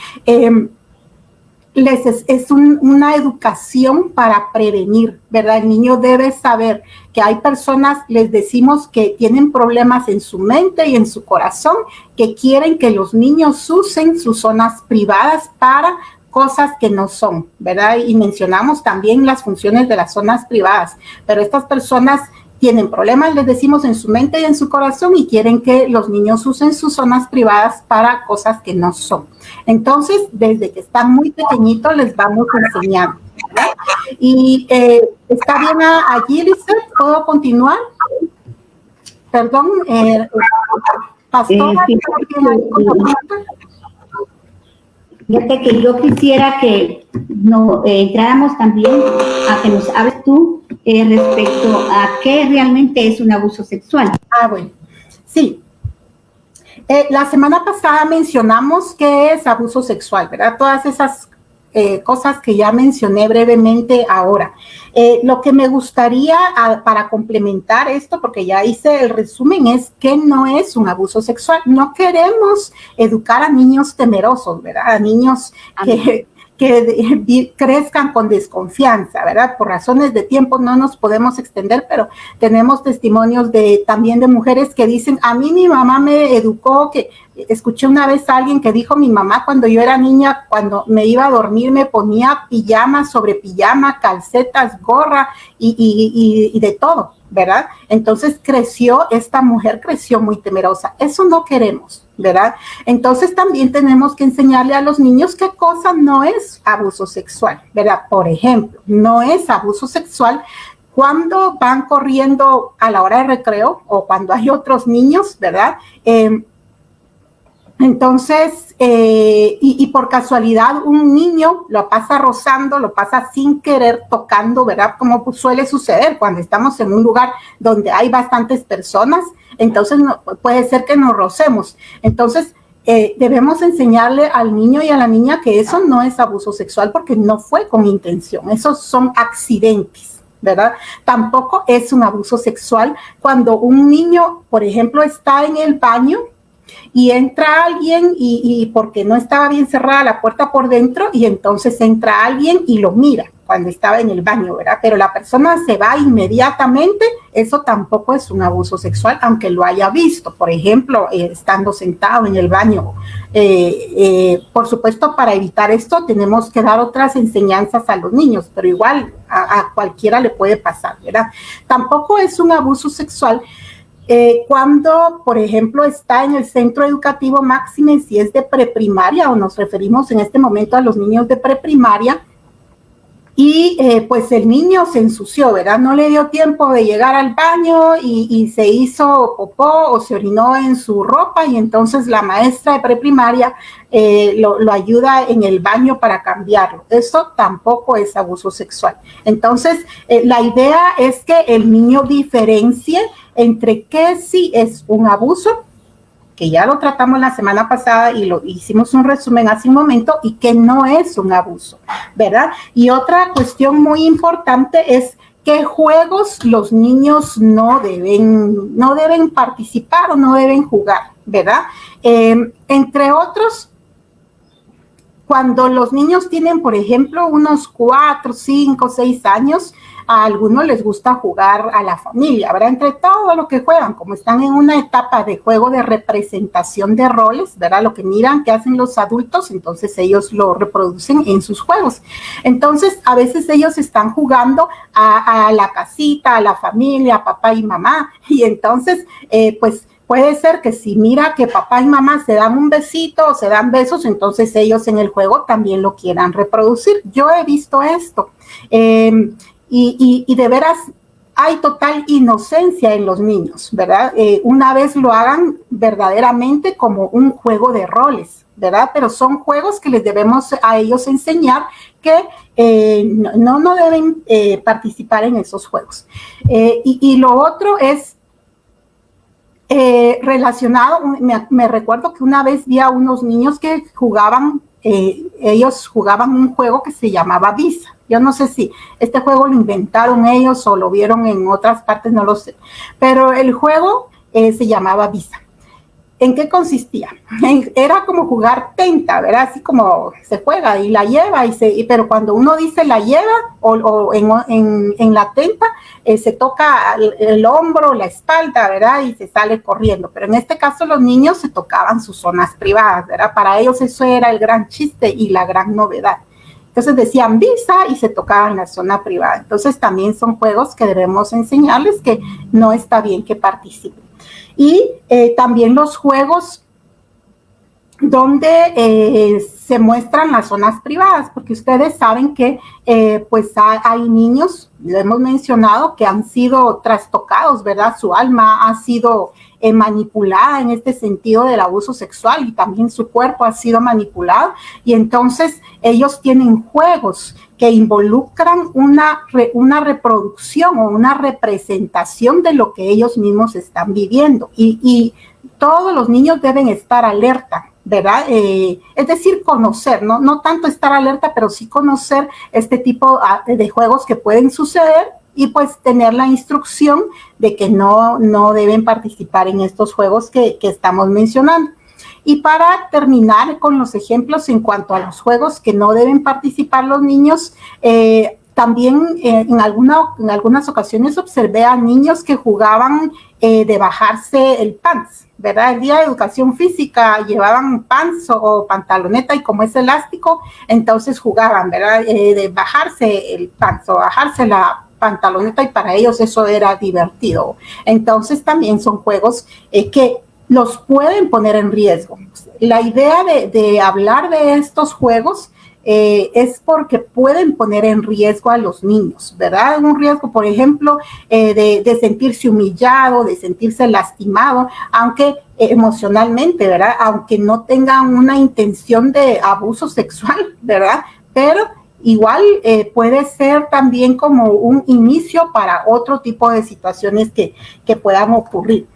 es una educación para prevenir, ¿verdad? El niño debe saber que hay personas, les decimos que tienen problemas en su mente y en su corazón, que quieren que los niños usen sus zonas privadas para cosas que no son, ¿verdad? Y mencionamos también las funciones de las zonas privadas, pero estas personas tienen problemas, les decimos, en su mente y en su corazón y quieren que los niños usen sus zonas privadas para cosas que no son. Entonces, desde que están muy pequeñitos les vamos enseñando, ¿verdad? Y está bien allí, Lizeth, ¿puedo continuar? Perdón, pastora. Fíjate que yo quisiera que entráramos también a que nos hables tú respecto a qué realmente es un abuso sexual. Bueno, sí. La semana pasada mencionamos qué es abuso sexual, ¿verdad? Todas esas cosas que ya mencioné brevemente ahora. Lo que me gustaría para complementar esto, porque ya hice el resumen, es que no es un abuso sexual. No queremos educar a niños temerosos, ¿verdad? A niños que crezcan con desconfianza, ¿verdad? Por razones de tiempo no nos podemos extender, pero tenemos testimonios también de mujeres que dicen, a mí mi mamá me educó, que escuché una vez a alguien que dijo, mi mamá cuando yo era niña, cuando me iba a dormir me ponía pijama sobre pijama, calcetas, gorra y de todo, ¿verdad? Entonces esta mujer creció muy temerosa. Eso no queremos, ¿verdad? Entonces también tenemos que enseñarle a los niños qué cosa no es abuso sexual, ¿verdad? Por ejemplo, no es abuso sexual cuando van corriendo a la hora de recreo o cuando hay otros niños, ¿verdad? Entonces, y por casualidad un niño lo pasa rozando, lo pasa sin querer tocando, ¿verdad? Como suele suceder cuando estamos en un lugar donde hay bastantes personas, entonces puede ser que nos rocemos. Entonces, debemos enseñarle al niño y a la niña que eso no es abuso sexual porque no fue con intención, esos son accidentes, ¿verdad? Tampoco es un abuso sexual cuando un niño, por ejemplo, está en el baño y entra alguien y porque no estaba bien cerrada la puerta por dentro y entonces entra alguien y lo mira cuando estaba en el baño, ¿verdad? Pero la persona se va inmediatamente, eso tampoco es un abuso sexual, aunque lo haya visto, por ejemplo, estando sentado en el baño. Por supuesto, para evitar esto tenemos que dar otras enseñanzas a los niños, pero igual a cualquiera le puede pasar, ¿verdad? Tampoco es un abuso sexual cuando, por ejemplo, está en el centro educativo, máxime si es de preprimaria o nos referimos en este momento a los niños de preprimaria Y pues el niño se ensució, ¿verdad? No le dio tiempo de llegar al baño y se hizo popó o se orinó en su ropa, y entonces la maestra de preprimaria lo ayuda en el baño para cambiarlo. Eso tampoco es abuso sexual. Entonces, la idea es que el niño diferencie entre qué sí es un abuso, que ya lo tratamos la semana pasada y lo hicimos un resumen hace un momento, y que no es un abuso, ¿verdad? Y otra cuestión muy importante es qué juegos los niños no deben participar o no deben jugar, ¿verdad? Entre otros, cuando los niños tienen, por ejemplo, unos 4, 5, 6 años, a algunos les gusta jugar a la familia, ¿verdad? Entre todo lo que juegan, como están en una etapa de juego de representación de roles, ¿verdad? Lo que miran que hacen los adultos, entonces ellos lo reproducen en sus juegos. Entonces, a veces ellos están jugando a la casita, a la familia, a papá y mamá, y entonces, pues, puede ser que si mira que papá y mamá se dan un besito o se dan besos, entonces ellos en el juego también lo quieran reproducir. Yo he visto esto. Y de veras hay total inocencia en los niños, ¿verdad? Una vez lo hagan verdaderamente como un juego de roles, ¿verdad? Pero son juegos que les debemos a ellos enseñar que no deben participar en esos juegos. Y lo otro es relacionado, me recuerdo que una vez vi a unos niños que jugaban, ellos jugaban un juego que se llamaba Visa. Yo no sé si este juego lo inventaron ellos o lo vieron en otras partes, no lo sé. Pero el juego se llamaba Visa. ¿En qué consistía? Era como jugar tenta, ¿verdad? Así como se juega y la lleva, pero cuando uno dice la lleva o en la tenta, se toca el hombro, la espalda, ¿verdad? Y se sale corriendo. Pero en este caso los niños se tocaban sus zonas privadas, ¿verdad? Para ellos eso era el gran chiste y la gran novedad. Entonces decían Visa y se tocaban la zona privada. Entonces también son juegos que debemos enseñarles que no está bien que participen. Y también los juegos donde se muestran las zonas privadas, porque ustedes saben que pues hay niños, lo hemos mencionado, que han sido trastocados, ¿verdad? Su alma ha sido manipulada en este sentido del abuso sexual, y también su cuerpo ha sido manipulado, y entonces ellos tienen juegos que involucran una reproducción o una representación de lo que ellos mismos están viviendo, y todos los niños deben estar alerta, ¿verdad? Es decir, conocer, no tanto estar alerta, pero sí conocer este tipo de juegos que pueden suceder, y pues tener la instrucción de que no deben participar en estos juegos que estamos mencionando. Y para terminar con los ejemplos en cuanto a los juegos que no deben participar los niños, también en algunas ocasiones observé a niños que jugaban de bajarse el pants, ¿verdad? El día de educación física llevaban pants o pantaloneta, y como es elástico, entonces jugaban, ¿verdad? De bajarse el pants o bajarse la pantaloneta, y para ellos eso era divertido. Entonces también son juegos que los pueden poner en riesgo. La idea de hablar de estos juegos es porque pueden poner en riesgo a los niños, ¿verdad? Un riesgo, por ejemplo, de sentirse humillado, de sentirse lastimado, aunque emocionalmente, ¿verdad? Aunque no tengan una intención de abuso sexual, ¿verdad? Pero igual puede ser también como un inicio para otro tipo de situaciones que puedan ocurrir.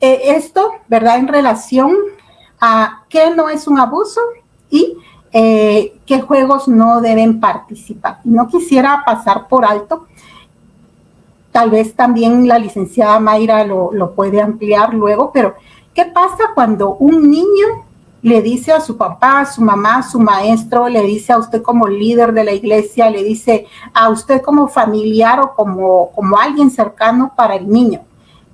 Esto, ¿verdad? En relación a qué no es un abuso y qué juegos no deben participar. No quisiera pasar por alto, tal vez también la licenciada Mayra lo puede ampliar luego, pero ¿qué pasa cuando un niño le dice a su papá, a su mamá, a su maestro, le dice a usted como líder de la iglesia, le dice a usted como familiar o como alguien cercano para el niño?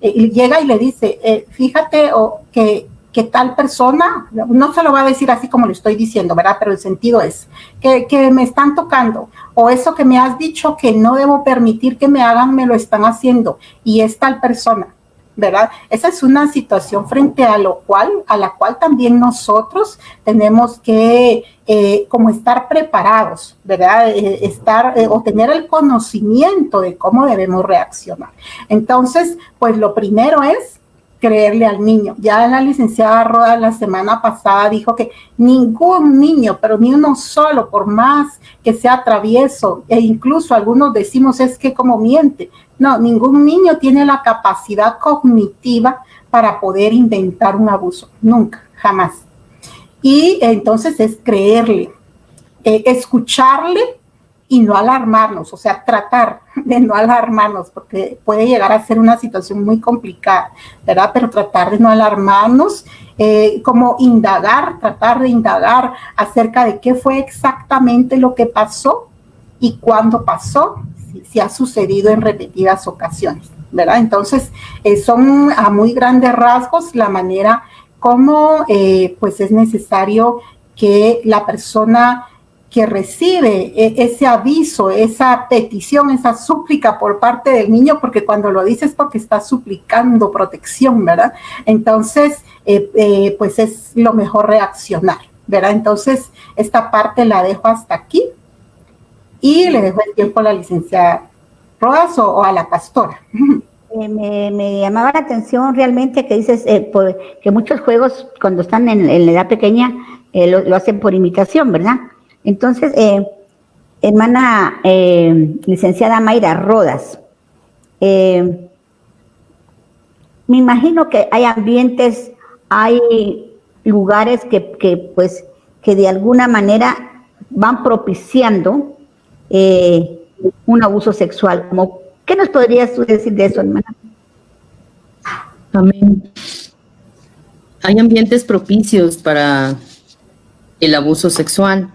Y llega y le dice, fíjate que tal persona, no se lo va a decir así como lo estoy diciendo, ¿verdad? Pero el sentido es que me están tocando, o eso que me has dicho que no debo permitir que me hagan, me lo están haciendo, y es tal persona, ¿verdad? Esa es una situación frente a la cual también nosotros tenemos que como estar preparados, ¿verdad? O tener el conocimiento de cómo debemos reaccionar. Entonces, pues lo primero es creerle al niño. Ya la licenciada Rodas la semana pasada dijo que ningún niño, pero ni uno solo, por más que sea travieso, e incluso algunos decimos es que como miente. No, ningún niño tiene la capacidad cognitiva para poder inventar un abuso. Nunca, jamás. Y entonces es creerle, escucharle y no alarmarnos, o sea, tratar de no alarmarnos, porque puede llegar a ser una situación muy complicada, ¿verdad? Pero tratar de no alarmarnos, como tratar de indagar acerca de qué fue exactamente lo que pasó y cuándo pasó, si ha sucedido en repetidas ocasiones, ¿verdad? Entonces, son a muy grandes rasgos la manera como pues es necesario que la persona que recibe ese aviso, esa petición, esa súplica por parte del niño, porque cuando lo dices porque está suplicando protección, ¿verdad? Entonces, pues es lo mejor reaccionar, ¿verdad? Entonces, esta parte la dejo hasta aquí y le dejo el tiempo a la licenciada Rodas o a la pastora. Me llamaba la atención realmente que dices que muchos juegos cuando están en la edad pequeña lo hacen por imitación, ¿verdad? Entonces, hermana licenciada Mayra Rodas, me imagino que hay ambientes, hay lugares que de alguna manera van propiciando un abuso sexual. ¿Qué nos podrías tú decir de eso, hermana? Amén. Hay ambientes propicios para el abuso sexual.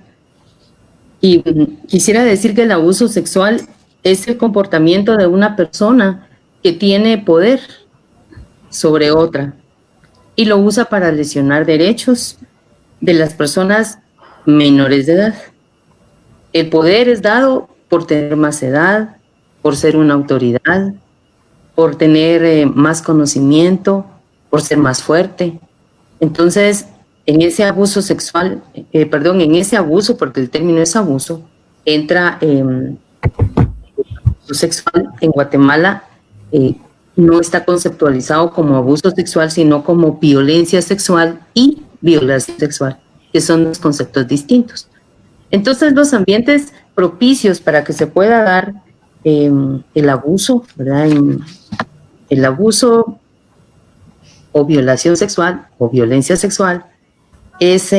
Y quisiera decir que el abuso sexual es el comportamiento de una persona que tiene poder sobre otra y lo usa para lesionar derechos de las personas menores de edad. El poder es dado por tener más edad, por ser una autoridad, por tener más conocimiento, por ser más fuerte. Entonces, en ese abuso sexual, en ese abuso, porque el término es abuso, entra abuso sexual en Guatemala, no está conceptualizado como abuso sexual, sino como violencia sexual y violación sexual, que son dos conceptos distintos. Entonces, los ambientes propicios para que se pueda dar el abuso, ¿verdad? El abuso o violación sexual o violencia sexual es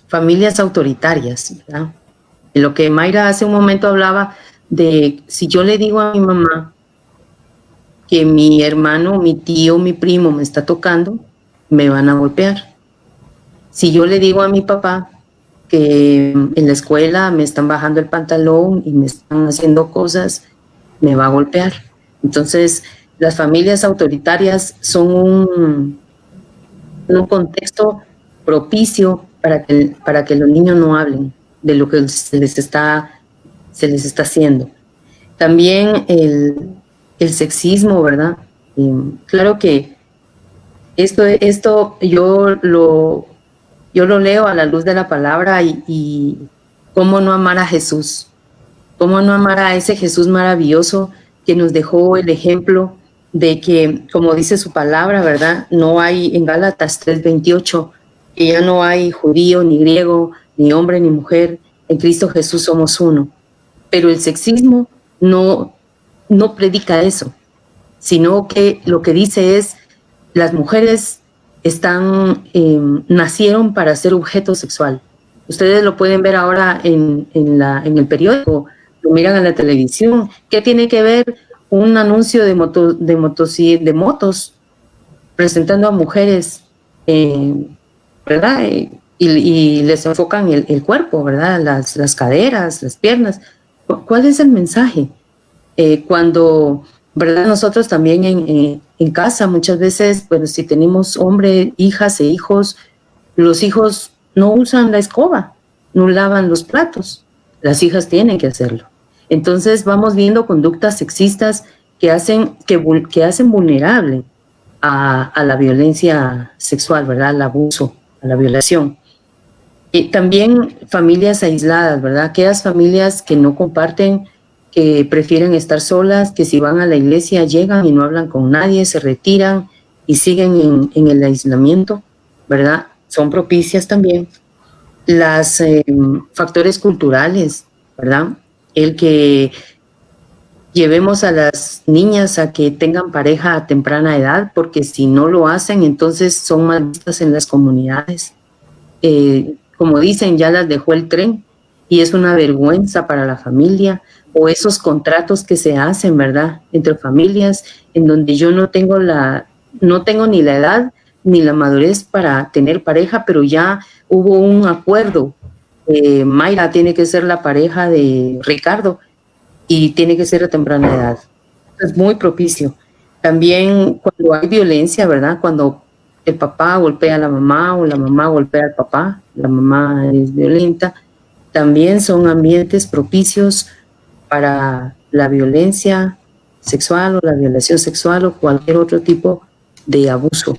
familias autoritarias, ¿verdad? Lo que Mayra hace un momento hablaba de si yo le digo a mi mamá que mi hermano, mi tío, mi primo me está tocando, me van a golpear. Si yo le digo a mi papá que en la escuela me están bajando el pantalón y me están haciendo cosas, me va a golpear. Entonces, las familias autoritarias son un contexto propicio para que los niños no hablen de lo que se les está haciendo. También el sexismo, ¿verdad? Claro que esto yo lo leo a la luz de la palabra y cómo no amar a Jesús, cómo no amar a ese Jesús maravilloso que nos dejó el ejemplo de que, como dice su palabra, ¿verdad? No hay en Gálatas 3:28, que ya no hay judío, ni griego, ni hombre, ni mujer, en Cristo Jesús somos uno. Pero el sexismo no predica eso, sino que lo que dice es, las mujeres nacieron para ser objeto sexual. Ustedes lo pueden ver ahora en el periódico, lo miran en la televisión. ¿Qué tiene que ver un anuncio de motos presentando a mujeres, ¿verdad? Y les enfocan el cuerpo, ¿verdad? Las caderas, las piernas. ¿Cuál es el mensaje? Cuando, ¿verdad? Nosotros también en casa muchas veces, bueno, si tenemos hombre, hijas e hijos, los hijos no usan la escoba, no lavan los platos. Las hijas tienen que hacerlo. Entonces vamos viendo conductas sexistas que hacen vulnerable a la violencia sexual, ¿verdad? Al abuso, a la violación. Y también familias aisladas, ¿verdad? Aquellas familias que no comparten, que prefieren estar solas, que si van a la iglesia llegan y no hablan con nadie, se retiran y siguen en el aislamiento, ¿verdad? Son propicias también. Las factores culturales, ¿verdad? El que llevemos a las niñas a que tengan pareja a temprana edad, porque si no lo hacen, entonces son mal vistas en las comunidades. Como dicen, ya las dejó el tren y es una vergüenza para la familia, o esos contratos que se hacen, ¿verdad? Entre familias, en donde yo no tengo ni la edad ni la madurez para tener pareja, pero ya hubo un acuerdo. Mayra tiene que ser la pareja de Ricardo y tiene que ser a temprana edad. Es muy propicio. También cuando hay violencia, ¿verdad? Cuando el papá golpea a la mamá o la mamá golpea al papá, la mamá es violenta, también son ambientes propicios para la violencia sexual o la violación sexual o cualquier otro tipo de abuso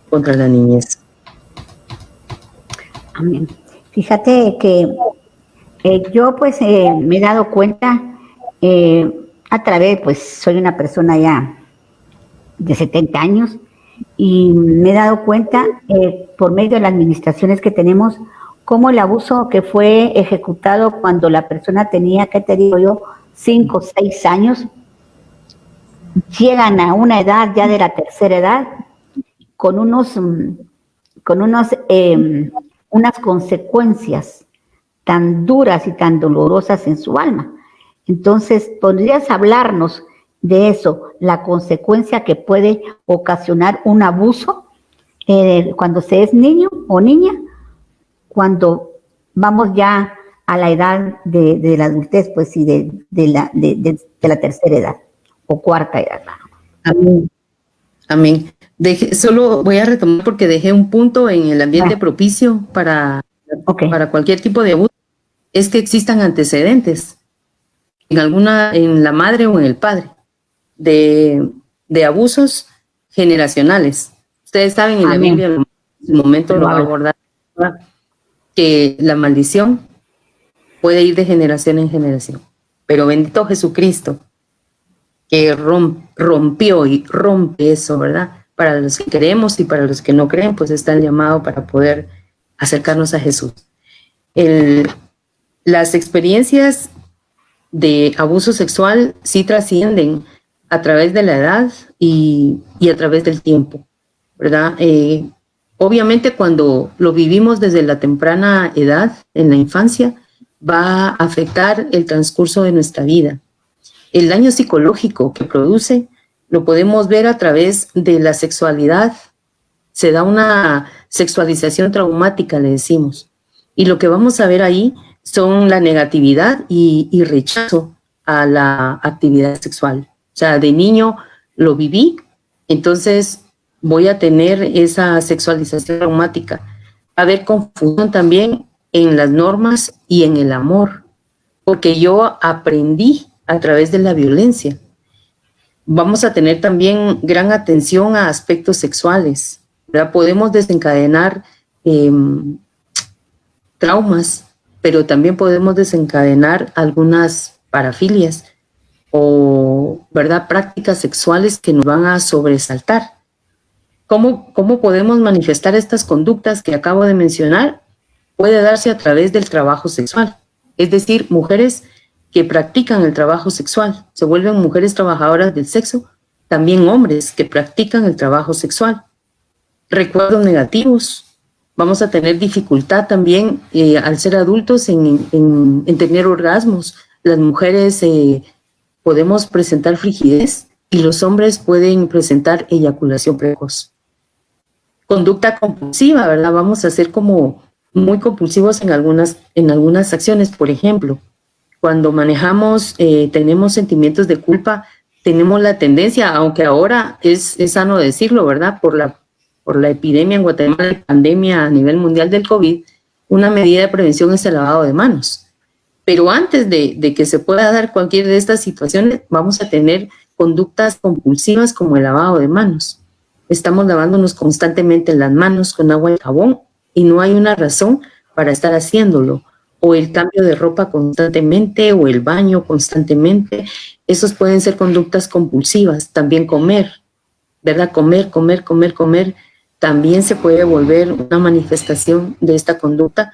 contra la niñez. Amén. Fíjate que yo pues me he dado cuenta a través, pues soy una persona ya de 70 años y me he dado cuenta por medio de las administraciones que tenemos cómo el abuso que fue ejecutado cuando la persona tenía, ¿qué te digo yo?, 5 o 6 años, llegan a una edad ya de la tercera edad con unas consecuencias tan duras y tan dolorosas en su alma. Entonces, ¿podrías hablarnos de eso, la consecuencia que puede ocasionar un abuso cuando se es niño o niña, cuando vamos ya a la edad de la adultez, pues sí, de la tercera edad o cuarta edad? Amén. Amén. Solo voy a retomar porque dejé un punto en el ambiente propicio para cualquier tipo de abuso, es que existan antecedentes en la madre o en el padre de abusos generacionales. Ustedes saben, en la Biblia en un momento lo va a abordar, que la maldición puede ir de generación en generación, pero bendito Jesucristo que rompió y rompe eso, ¿verdad? Para los que creemos y para los que no creen, pues está el llamado para poder acercarnos a Jesús. Las experiencias de abuso sexual sí trascienden a través de la edad y a través del tiempo, ¿verdad? Obviamente cuando lo vivimos desde la temprana edad, en la infancia, va a afectar el transcurso de nuestra vida. El daño psicológico que produce lo podemos ver a través de la sexualidad. Se da una sexualización traumática, le decimos. Y lo que vamos a ver ahí son la negatividad y rechazo a la actividad sexual. O sea, de niño lo viví, entonces voy a tener esa sexualización traumática. Va a haber confusión también en las normas y en el amor, porque yo aprendí a través de la violencia. Vamos a tener también gran atención a aspectos sexuales, ¿verdad? Podemos desencadenar traumas, pero también podemos desencadenar algunas parafilias o, ¿verdad?, prácticas sexuales que nos van a sobresaltar. ¿Cómo podemos manifestar estas conductas que acabo de mencionar? Puede darse a través del trabajo sexual, es decir, mujeres que practican el trabajo sexual, se vuelven mujeres trabajadoras del sexo, también hombres que practican el trabajo sexual. Recuerdos negativos, vamos a tener dificultad también al ser adultos en tener orgasmos. Las mujeres podemos presentar frigidez y los hombres pueden presentar eyaculación precoz. Conducta compulsiva, ¿verdad? Vamos a ser como muy compulsivos en algunas acciones. Por ejemplo, cuando manejamos, tenemos sentimientos de culpa, tenemos la tendencia, aunque ahora es sano decirlo, ¿verdad? Por la epidemia en Guatemala, la pandemia a nivel mundial del COVID, una medida de prevención es el lavado de manos. Pero antes de que se pueda dar cualquier de estas situaciones, vamos a tener conductas compulsivas como el lavado de manos. Estamos lavándonos constantemente las manos con agua y jabón y no hay una razón para estar haciéndolo. O el cambio de ropa constantemente o el baño constantemente. Esos pueden ser conductas compulsivas. También comer, ¿verdad? Comer. También se puede volver una manifestación de esta conducta.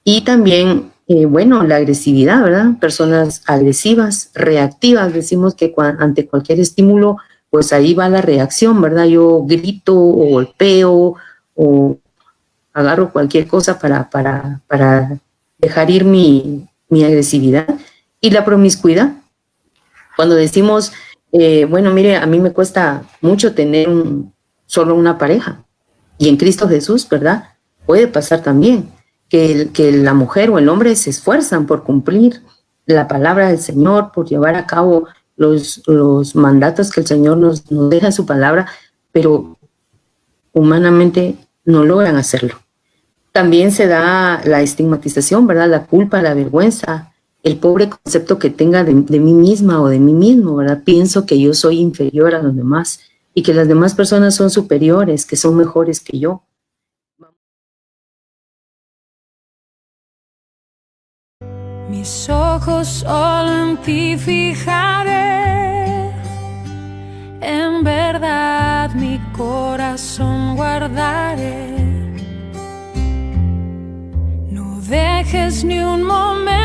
Y también, la agresividad, ¿verdad? Personas agresivas, reactivas. Decimos que ante cualquier estímulo, pues ahí va la reacción, ¿verdad? Yo grito o golpeo o agarro cualquier cosa para dejar ir mi agresividad. Y la promiscuidad. Cuando decimos, mire, a mí me cuesta mucho tener solo una pareja. Y en Cristo Jesús, ¿verdad? Puede pasar también que la mujer o el hombre se esfuerzan por cumplir la palabra del Señor, por llevar a cabo los mandatos que el Señor nos deja en su palabra, pero humanamente no logran hacerlo. También se da la estigmatización, ¿verdad? La culpa, la vergüenza, el pobre concepto que tenga de mí misma o de mí mismo, ¿verdad? Pienso que yo soy inferior a los demás y que las demás personas son superiores, que son mejores que yo. Mis ojos solo en ti fijaré, en verdad mi corazón guardaré. No dejes ni un momento